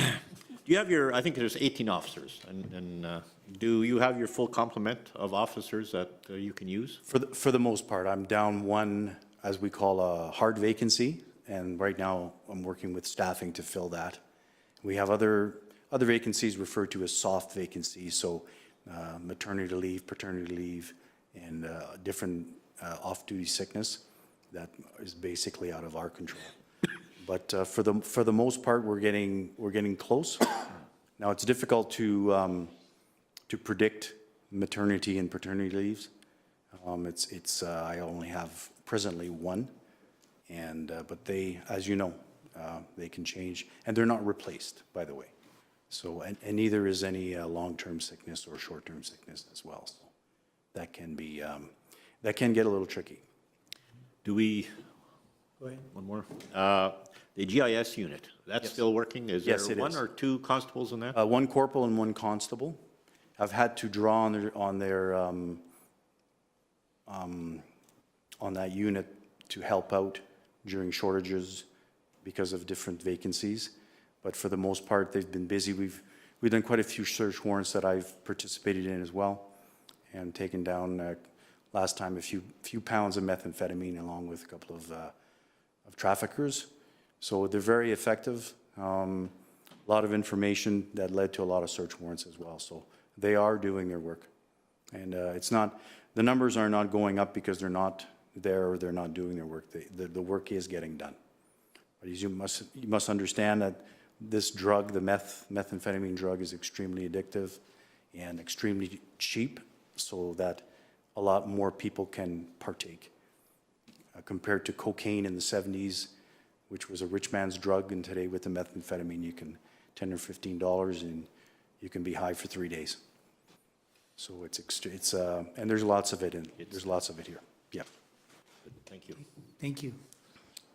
you have your, I think there's 18 officers, and do you have your full complement of officers that you can use? For the most part, I'm down one, as we call a hard vacancy, and right now I'm working with staffing to fill that. We have other vacancies referred to as soft vacancies, so maternity leave, paternity leave, and different off-duty sickness that is basically out of our control. But for the most part, we're getting close. Now, it's difficult to predict maternity and paternity leaves. I only have presently one, and but they, as you know, they can change, and they're not replaced, by the way. So, and neither is any long-term sickness or short-term sickness as well. So that can be that can get a little tricky. Do we, Go ahead. one more, the GIS unit, that's still working? Is Yes, there it one is. or two constables in that? One corporal and one constable. I've had to draw on that unit to help out during shortages because of different vacancies. But for the most part, they've been busy. We've done quite a few search warrants that I've participated in as well, and taken down last time a few pounds of methamphetamine along with a couple of traffickers. So they're very effective. A lot of information that led to a lot of search warrants as well. So they are doing their work, and the numbers are not going up because they're not there or they're not doing their work. The work is getting done. But as you must understand that this drug, the methamphetamine drug, is extremely addictive and extremely cheap, so that a lot more people can partake. Compared to cocaine in the 70s, which was a rich man's drug, and today with the methamphetamine, you can $10 or $15 and you can be high for 3 days. So it's and there's lots of it, and there's lots of it here. Yeah. Thank you. Thank you.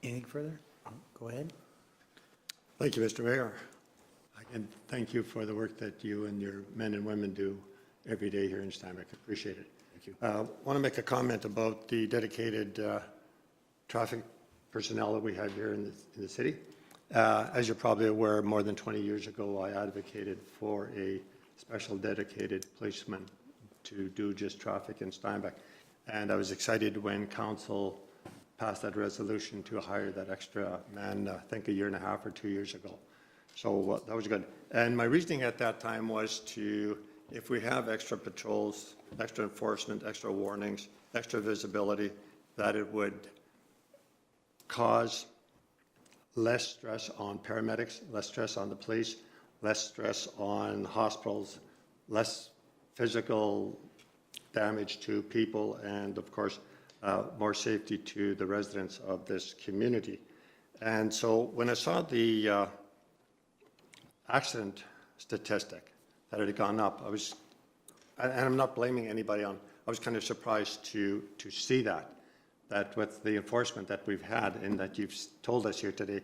Anything further? Go ahead. Thank you, Mr. Mayor. Again, thank you for the work that you and your men and women do every day here in Steinbach. Appreciate it. Thank you. Want to make a comment about the dedicated traffic personnel that we have here in the city. As you're probably aware, more than 20 years ago, I advocated for a special dedicated policeman to do just traffic in Steinbach. And I was excited when council passed that resolution to hire that extra man, I think a year and a half or 2 years ago. So that was good. And my reasoning at that time was if we have extra patrols, extra enforcement, extra warnings, extra visibility, that it would cause less stress on paramedics, less stress on the police, less stress on hospitals, less physical damage to people, and of course, more safety to the residents of this community. And so when I saw the accident statistic that had gone up, and I'm not blaming anybody I was kind of surprised to see that with the enforcement that we've had and that you've told us here today,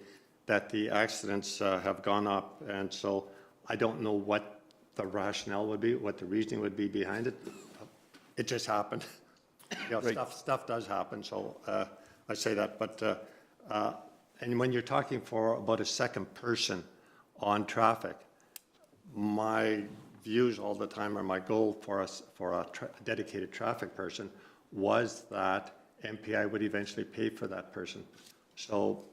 that the accidents have gone up. And so I don't know what the rationale would be, what the reasoning would be behind it. It just happened. You know, Right. stuff does happen, so I say that. But and when you're talking about a second person on traffic, my views all the time, or my goal for us, for a dedicated traffic person, was that MPI would eventually pay for that person. So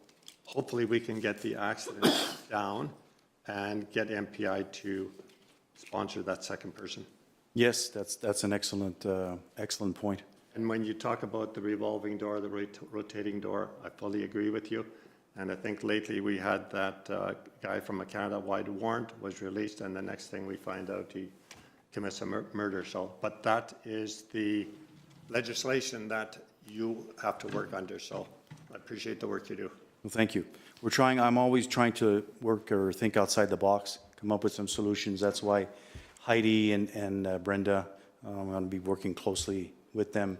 hopefully we can get the accident down and get MPI to sponsor that second person. Yes, that's an excellent, excellent point. And when you talk about the revolving door, the rotating door, I fully agree with you. And I think lately we had that guy from a Canada-wide warrant was released, and the next thing we find out he commits a murder. So, but that is the legislation that you have to work under. So I appreciate the work you do. Well, thank you. I'm always trying to work or think outside the box, come up with some solutions. That's why Heidi and Brenda, I'm going to be working closely with them,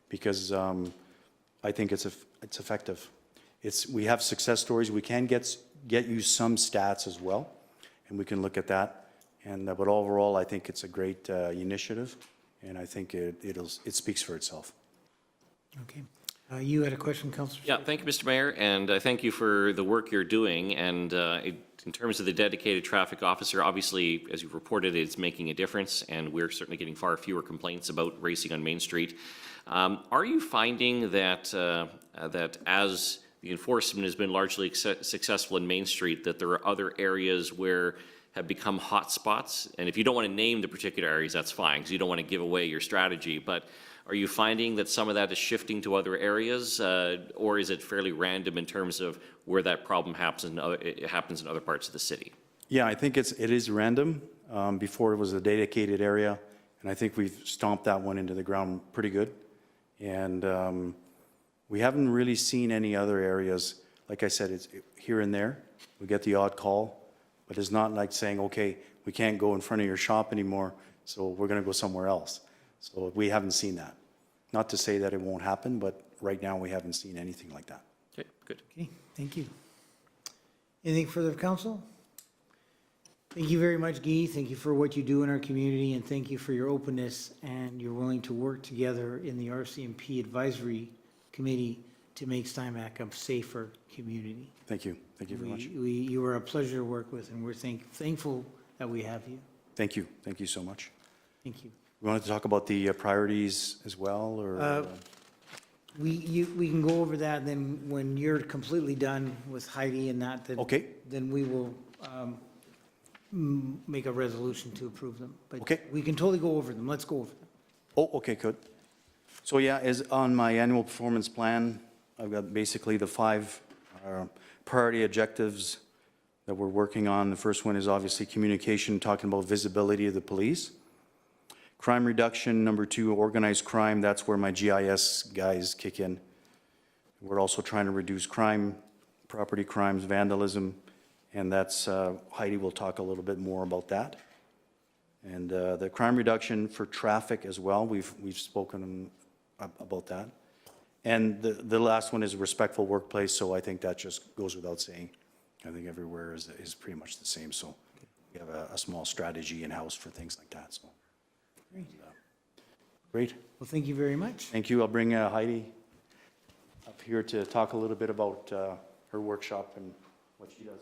because I think it's effective. We have success stories. We can get you some stats as well, and we can look at that. But overall, I think it's a great initiative, and I think it speaks for itself. Okay. You had a question, Councillor? Yeah, thank you, Mr. Mayor, and thank you for the work you're doing. And in terms of the dedicated traffic officer, obviously, as you've reported, it's making a difference, and we're certainly getting far fewer complaints about racing on Main Street. Are you finding that that as the enforcement has been largely successful in Main Street, that there are other areas where have become hot spots? And if you don't want to name the particular areas, that's fine, because you don't want to give away your strategy. But are you finding that some of that is shifting to other areas, or is it fairly random in terms of where that problem happens in other parts of the city? Yeah, I think it is random. Before it was a dedicated area, and I think we've stomped that one into the ground pretty good. And we haven't really seen any other areas. Like I said, it's here and there. We get the odd call, but it's not like saying, okay, we can't go in front of your shop anymore, so we're going to go somewhere else. So we haven't seen that. Not to say that it won't happen, but right now we haven't seen anything like that. Okay, good. Okay, thank you. Anything further of council? Thank you very much, Guy. Thank you for what you do in our community, and thank you for your openness and you're willing to work together in the RCMP Advisory Committee to make Steinbach a safer community. Thank you. Thank you very much. You are a pleasure to work with, and we're thankful that we have you. Thank you. Thank you so much. Thank you. We wanted to talk about the priorities as well, or? We can go over that, then when you're completely done with Heidi and that, then. Okay. Then we will make a resolution to approve them. But Okay. we can totally go over them. Let's go over them. Oh, okay, good. So yeah, as on my annual performance plan, I've got basically the 5 priority objectives that we're working on. The first one is obviously communication, talking about visibility of the police. Crime reduction, number 2, organized crime. That's where my GIS guys kick in. We're also trying to reduce crime, property crimes, vandalism, and that's, Heidi will talk a little bit more about that. And the crime reduction for traffic as well, we've spoken about that. And the last one is a respectful workplace, so I think that just goes without saying. I think everywhere is pretty much the same, so we have a small strategy in-house for things like that, so. Great. Great. Well, thank you very much. Thank you. I'll bring Heidi up here to talk a little bit about her workshop and what she does.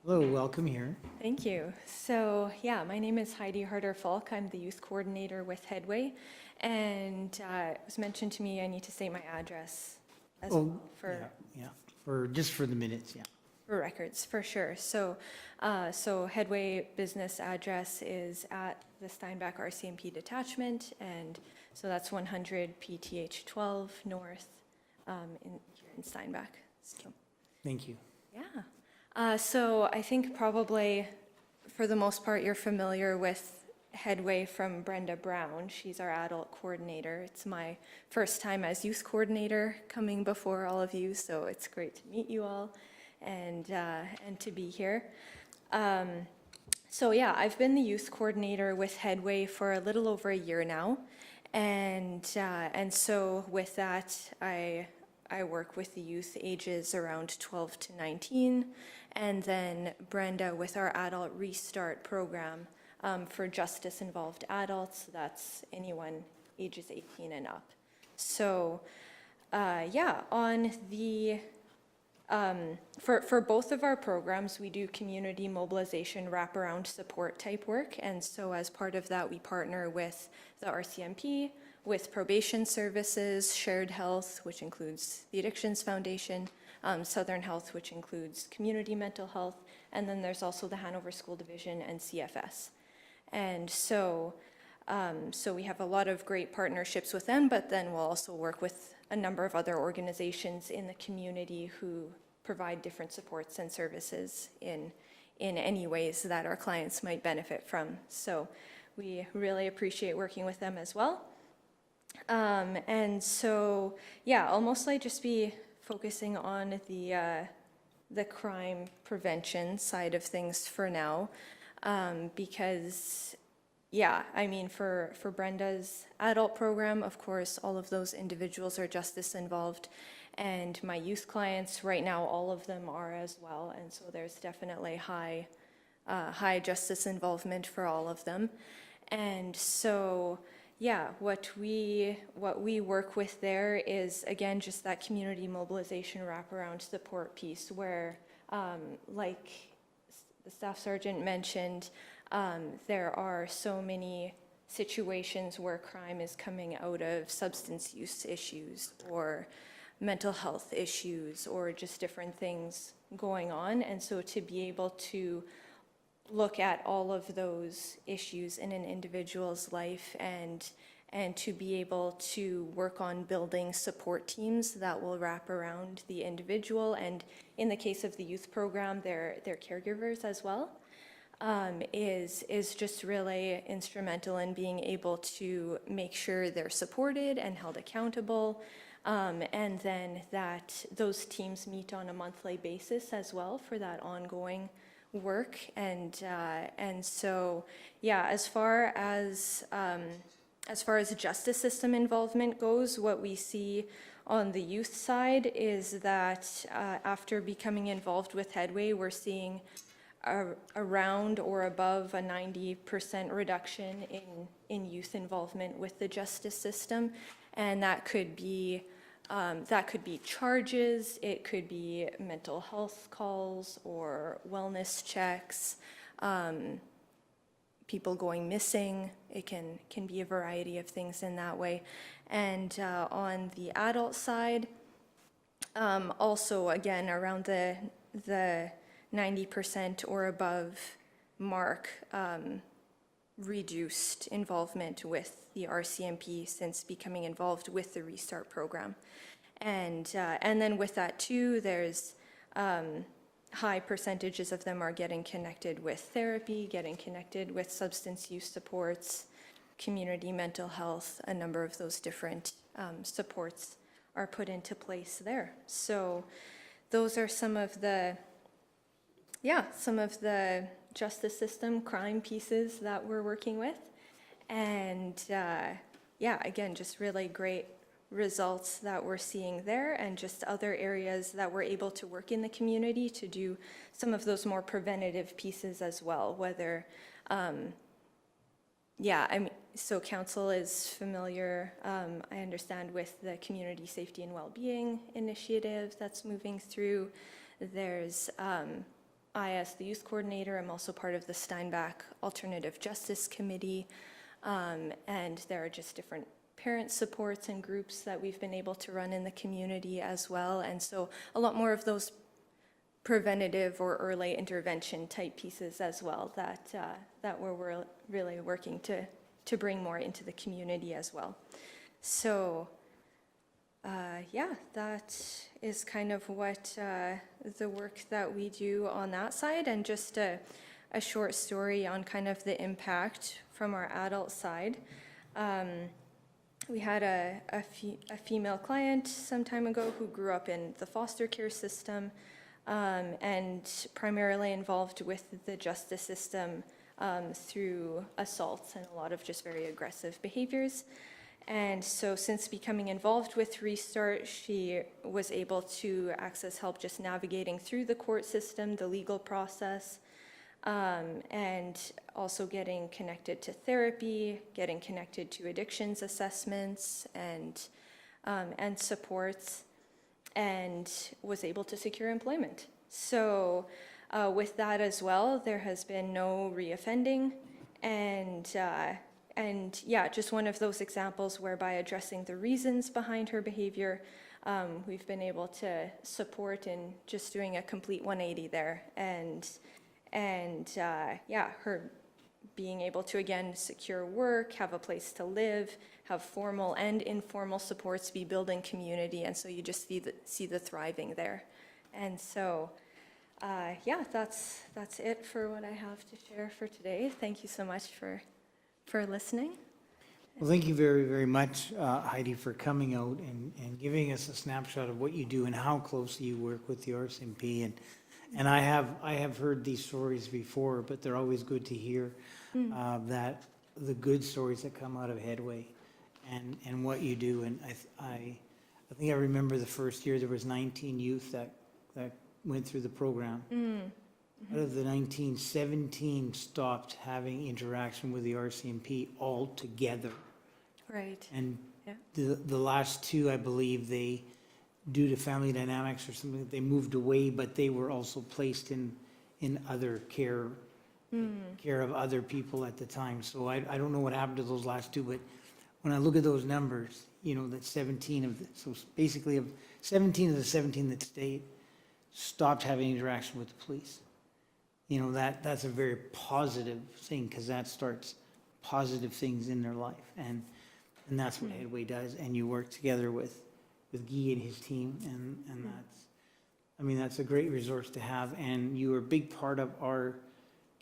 Hello, welcome here. Thank you. So, yeah, my name is Heidi Harder-Falk. I'm the youth coordinator with Headway. And it was mentioned to me I need to say my address as well for Just for the minutes, yeah. for records, for sure. So, so Headway business address is at the Steinbach RCMP detachment, and so that's 100 PTH 12 North here in Steinbach. So, Thank you. yeah. So I think probably, for the most part, you're familiar with Headway from Brenda Brown. She's our adult coordinator. It's my first time as youth coordinator coming before all of you, so it's great to meet you all and to be here. So yeah, I've been the youth coordinator with Headway for a little over a year now, and so with that, I work with the youth ages around 12 to 19, and then Brenda with our Adult Restart program for justice-involved adults. That's anyone ages 18 and up. So, yeah, on the, for both of our programs, we do community mobilization wraparound support type work. And so as part of that, we partner with the RCMP, with probation services, Shared Health, which includes the Addictions Foundation, Southern Health, which includes community mental health, and then there's also the Hanover School Division and CFS. And so, so we have a lot of great partnerships with them, but then we'll also work with a number of other organizations in the community who provide different supports and services in any ways that our clients might benefit from. So we really appreciate working with them as well. And so, yeah, I'll mostly just be focusing on the crime prevention side of things for now, because, yeah, I mean, for Brenda's adult program, of course, all of those individuals are justice involved, and my youth clients, right now, all of them are as well, and so there's definitely high justice involvement for all of them. And so, yeah, what we work with there is, again, just that community mobilization wraparound support piece where, like the staff sergeant mentioned, there are so many situations where crime is coming out of substance use issues or mental health issues or just different things going on. And so to be able to look at all of those issues in an individual's life and to be able to work on building support teams that will wrap around the individual, and in the case of the youth program, their caregivers as well, is just really instrumental in being able to make sure they're supported and held accountable, and then that those teams meet on a monthly basis as well for that ongoing work. And so, yeah, as far as justice system involvement goes, what we see on the youth side is that after becoming involved with Headway, we're seeing around or above a 90% reduction in youth involvement with the justice system, and that could be charges, it could be mental health calls or wellness checks, people going missing. It can be a variety of things in that way. And on the adult side, also again around the 90% or above mark, reduced involvement with the RCMP since becoming involved with the Restart program. And then with that too, there's high percentages of them are getting connected with therapy, getting connected with substance use supports, community mental health. A number of those different supports are put into place there. So those are some of the justice system crime pieces that we're working with. And yeah, again, just really great results that we're seeing there, and just other areas that we're able to work in the community to do some of those more preventative pieces as well, whether, yeah, I mean, so council is familiar, I understand, with the Community Safety and Wellbeing Initiative that's moving through. There's, I, as the youth coordinator, I'm also part of the Steinbach Alternative Justice Committee, and there are just different parent supports and groups that we've been able to run in the community as well. And so a lot more of those preventative or early intervention type pieces as well that we're really working to bring more into the community as well. So yeah, that is kind of what the work that we do on that side, and just a short story on kind of the impact from our adult side. We had a female client some time ago who grew up in the foster care system, and primarily involved with the justice system through assaults and a lot of just very aggressive behaviors. And so since becoming involved with Restart, she was able to access help just navigating through the court system, the legal process, and also getting connected to therapy, getting connected to addictions assessments, and and supports, and was able to secure employment. So with that as well, there has been no reoffending, and yeah, just one of those examples whereby addressing the reasons behind her behavior, we've been able to support in just doing a complete 180 there, and yeah, her being able to again secure work, have a place to live, have formal and informal supports, be building community, and so you just see the thriving there. And so yeah, that's it for what I have to share for today. Thank you so much for listening. Well, thank you very, very much, Heidi, for coming out and giving us a snapshot of what you do and how closely you work with the RCMP. And I have heard these stories before, but they're always good to hear that the good stories that come out of Headway and what you do. And I think I remember the first year there was 19 youth that went through the program. Out of the 19, 17 stopped having interaction with the RCMP altogether. Right. And Yeah. the last two, I believe, they, due to family dynamics or something, they moved away, but they were also placed in other care of other people at the time. So I don't know what happened to those last two, but when I look at those numbers, you know, that 17 of the, so basically of 17 of the 17 that stayed, stopped having interaction with the police. You know, that's a very positive thing, because that starts positive things in their life. And that's what Headway does. And you work together with Guy and his team. And that's, I mean, that's a great resource to have. And you are a big part of our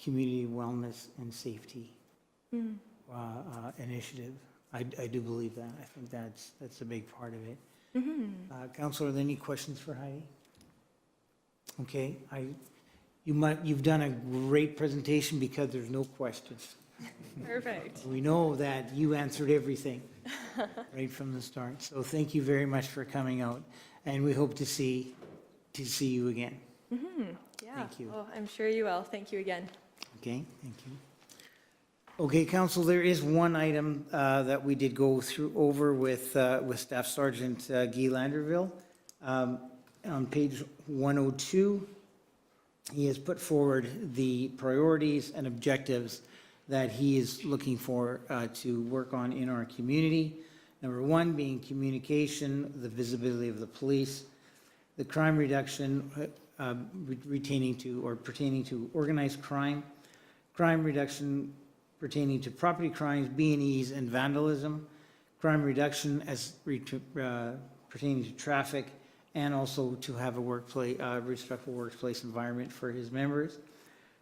community wellness and safety initiative. I do believe that. I think that's a big part of it. Councillor, are there any questions for Heidi? Okay, you've done a great presentation because there's no questions. Perfect. We know that you answered everything right from the start. So thank you very much for coming out, and we hope to see you again. Yeah. Thank you. Oh, I'm sure you will. Thank you again. Okay, thank you. Okay, Council, there is one item that we did go over with Staff Sergeant Guy Landreville. On page 102, he has put forward the priorities and objectives that he is looking for to work on in our community. Number one being communication, the visibility of the police, the crime reduction pertaining to organized crime, crime reduction pertaining to property crimes, B&Es, and vandalism, crime reduction as pertaining to traffic, and also to have a respectful workplace environment for his members.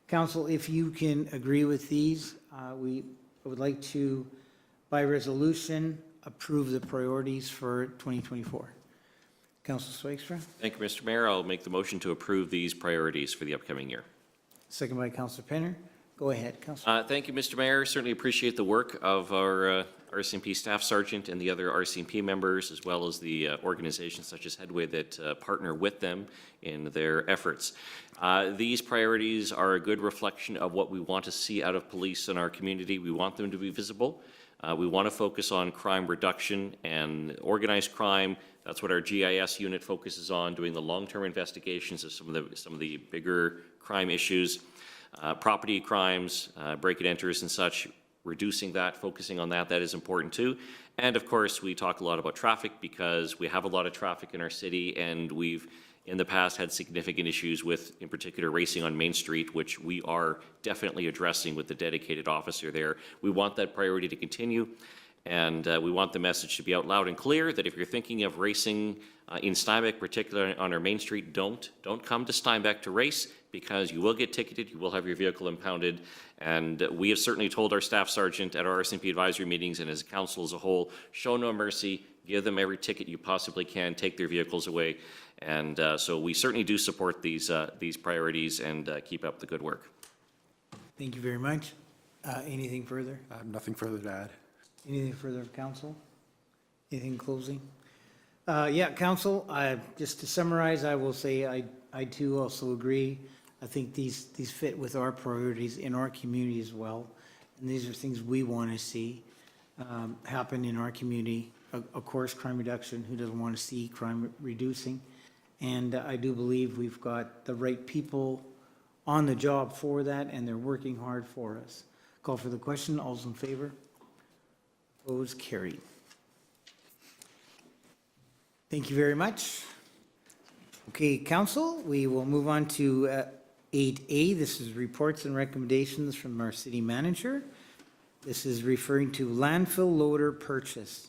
Council, if you can agree with these, we would like to, by resolution, approve the priorities for 2024. Councillor Zwaagstra. Thank you, Mr. Mayor. I'll make the motion to approve these priorities for the upcoming year. Second by Councillor Penner. Go ahead, Councillor. Thank you, Mr. Mayor. Certainly appreciate the work of our RCMP Staff Sergeant and the other RCMP members, as well as the organizations such as Headway that partner with them in their efforts. These priorities are a good reflection of what we want to see out of police in our community. We want them to be visible. We want to focus on crime reduction and organized crime. That's what our GIS unit focuses on, doing the long-term investigations of some of the bigger crime issues. Property crimes, break-and-enters and such, reducing that, focusing on that is important too. And of course, we talk a lot about traffic because we have a lot of traffic in our city, and we've in the past had significant issues with, in particular, racing on Main Street, which we are definitely addressing with the dedicated officer there. We want that priority to continue, and we want the message to be out loud and clear that if you're thinking of racing in Steinbach, particularly on our Main Street, don't come to Steinbach to race, because you will get ticketed, you will have your vehicle impounded, and we have certainly told our staff sergeant at our RCMP advisory meetings and as a council as a whole, show no mercy, give them every ticket you possibly can, take their vehicles away, and so we certainly do support these priorities and keep up the good work. Thank you very much. Anything further? I have nothing further to add. Anything further of council? Anything closing? Yeah, council, just to summarize, I will say I too also agree. I think these fit with our priorities in our community as well. And these are things we want to see happen in our community of course, crime reduction, who doesn't want to see crime reducing? And I do believe we've got the right people on the job for that, and they're working hard for us. Call for the question. All's in favor? Opposed? Carried. Thank you very much. Okay, council, we will move on to 8A. This is reports and recommendations from our city manager. This is referring to landfill loader purchase.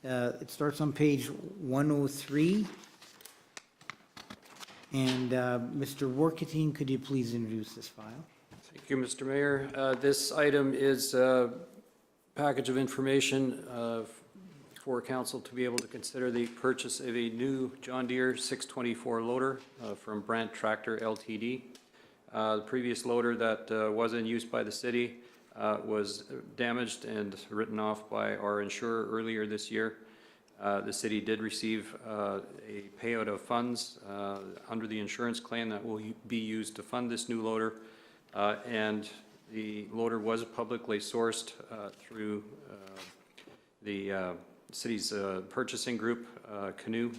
It starts on page 103. And Mr. Workatine, could you please introduce this file? Thank you, Mr. Mayor. This item is a package of information for council to be able to consider the purchase of a new John Deere 624 loader from Brandt Tractor Ltd. The previous loader that was in use by the city was damaged and written off by our insurer earlier this year. The city did receive a payout of funds under the insurance claim that will be used to fund this new loader. And the loader was publicly sourced through the city's purchasing group, Canoe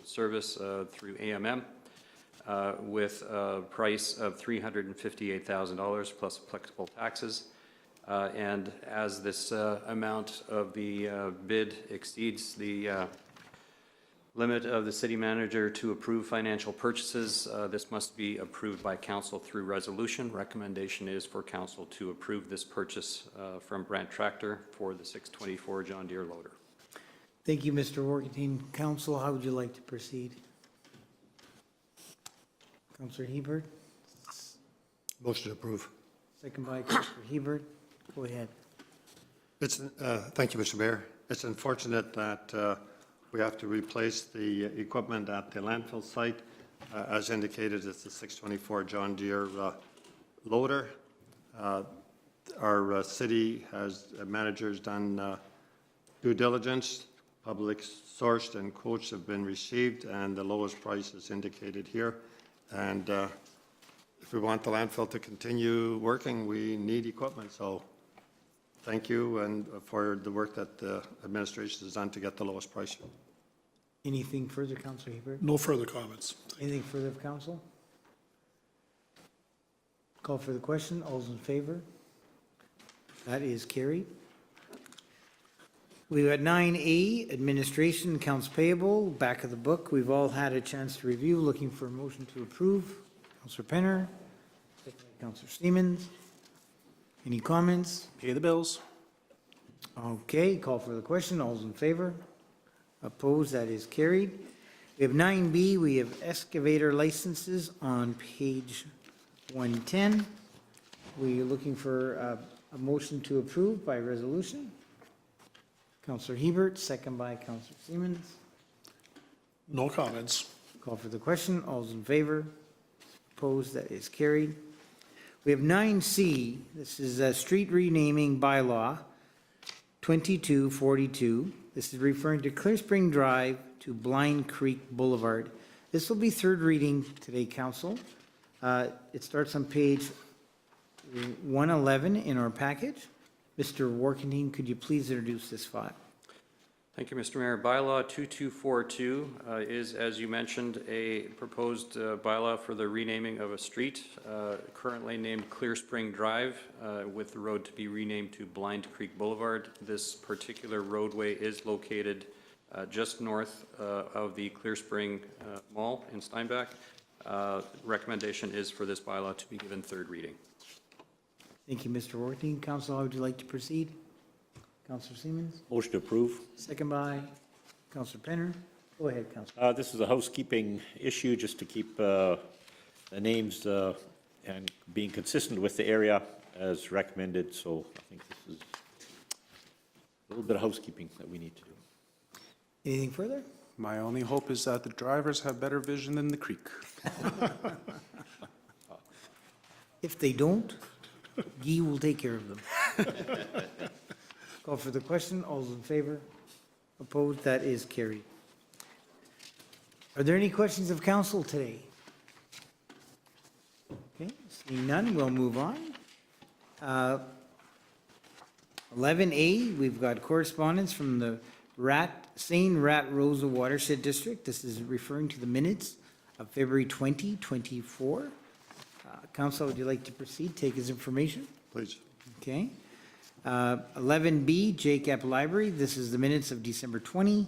service through AMM, with a price of $358,000 plus applicable taxes. And as this amount of the bid exceeds the limit of the city manager to approve financial purchases, this must be approved by council through resolution. Recommendation is for council to approve this purchase from Brandt Tractor for the 624 John Deere loader. Thank you, Mr. Workatine. Council, how would you like to proceed? Councillor Hebert? Motion to approve. Second by Councillor Hebert. Go ahead. Thank you, Mr. Mayor. It's unfortunate that we have to replace the equipment at the landfill site. As indicated, it's the 624 John Deere loader. Our city managers done due diligence, public sourced and quotes have been received, and the lowest price is indicated here. And if we want the landfill to continue working, we need equipment. So thank you and for the work that the administration has done to get the lowest price. Anything further, Councillor Hebert? No further comments. Anything further of council? Call for the question. All's in favor? That is carried. We've got 9A, administration, accounts payable, back of the book. We've all had a chance to review. Looking for a motion to approve. Councillor Penner, second by Councillor Stevens. Any comments? Pay the bills. Okay, call for the question. All's in favor? Opposed? That is carried. We have 9B. We have excavator licenses on page 110. We're looking for a motion to approve by resolution. Councillor Hebert, second by Councillor Siemens. No comments. Call for the question. All's in favor? Opposed? That is carried. We have 9C. This is a street renaming bylaw 2242. This is referring to Clearspring Drive to Blind Creek Boulevard. This will be third reading today, council. It starts on page 111 in our package. Mr. Workatine, could you please introduce this file? Thank you, Mr. Mayor. Bylaw 2242 is, as you mentioned, a proposed bylaw for the renaming of a street currently named Clearspring Drive, with the road to be renamed to Blind Creek Boulevard. This particular roadway is located just north of the Clearspring Mall in Steinbach. Recommendation is for this bylaw to be given third reading. Thank you, Mr. Workatine. Council, how would you like to proceed? Councillor Siemens, Motion to approve. second by Councillor Penner. Go ahead, Councillor. This is a housekeeping issue, just to keep the names and being consistent with the area as recommended. So I think this is a little bit of housekeeping that we need to do. Anything further? My only hope is that the drivers have better vision than the creek. If they don't, Guy will take care of them. Call for the question. All those in favor? Opposed? That is carried. Are there any questions of council today? Okay, seeing none, we'll move on. 11A, we've got correspondence from the Seine Roseau Watershed District. This is referring to the minutes of February 2024. Council, would you like to proceed? Take his information. Please. Okay. 11B, Epp Library. This is the minutes of December 20,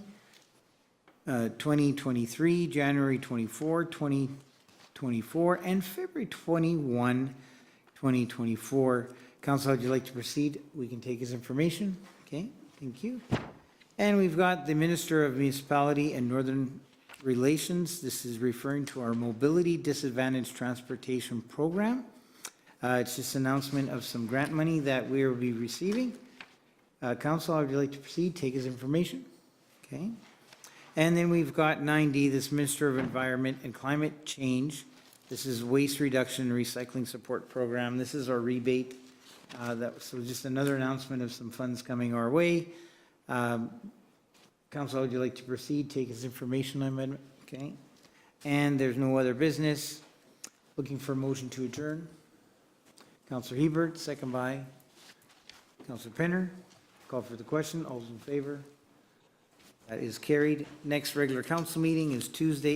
2023, January 24, 2024, and February 21, 2024. Council, would you like to proceed? We can take his information. Okay, thank you. And we've got the Minister of Municipality and Northern Relations. This is referring to our Mobility Disadvantaged Transportation Program. It's just announcement of some grant money that we will be receiving. Council, would you like to proceed? Take his information. Okay. And then we've got 9D, this Minister of Environment and Climate Change. This is Waste Reduction and Recycling Support Program. This is our rebate. So just another announcement of some funds coming our way. Council, would you like to proceed? Take his information amendment. Okay. And there's no other business. Looking for a motion to adjourn. Councillor Hebert, second by Councillor Penner. Call for the question. All those in favor? That is carried. Next regular council meeting is Tuesday,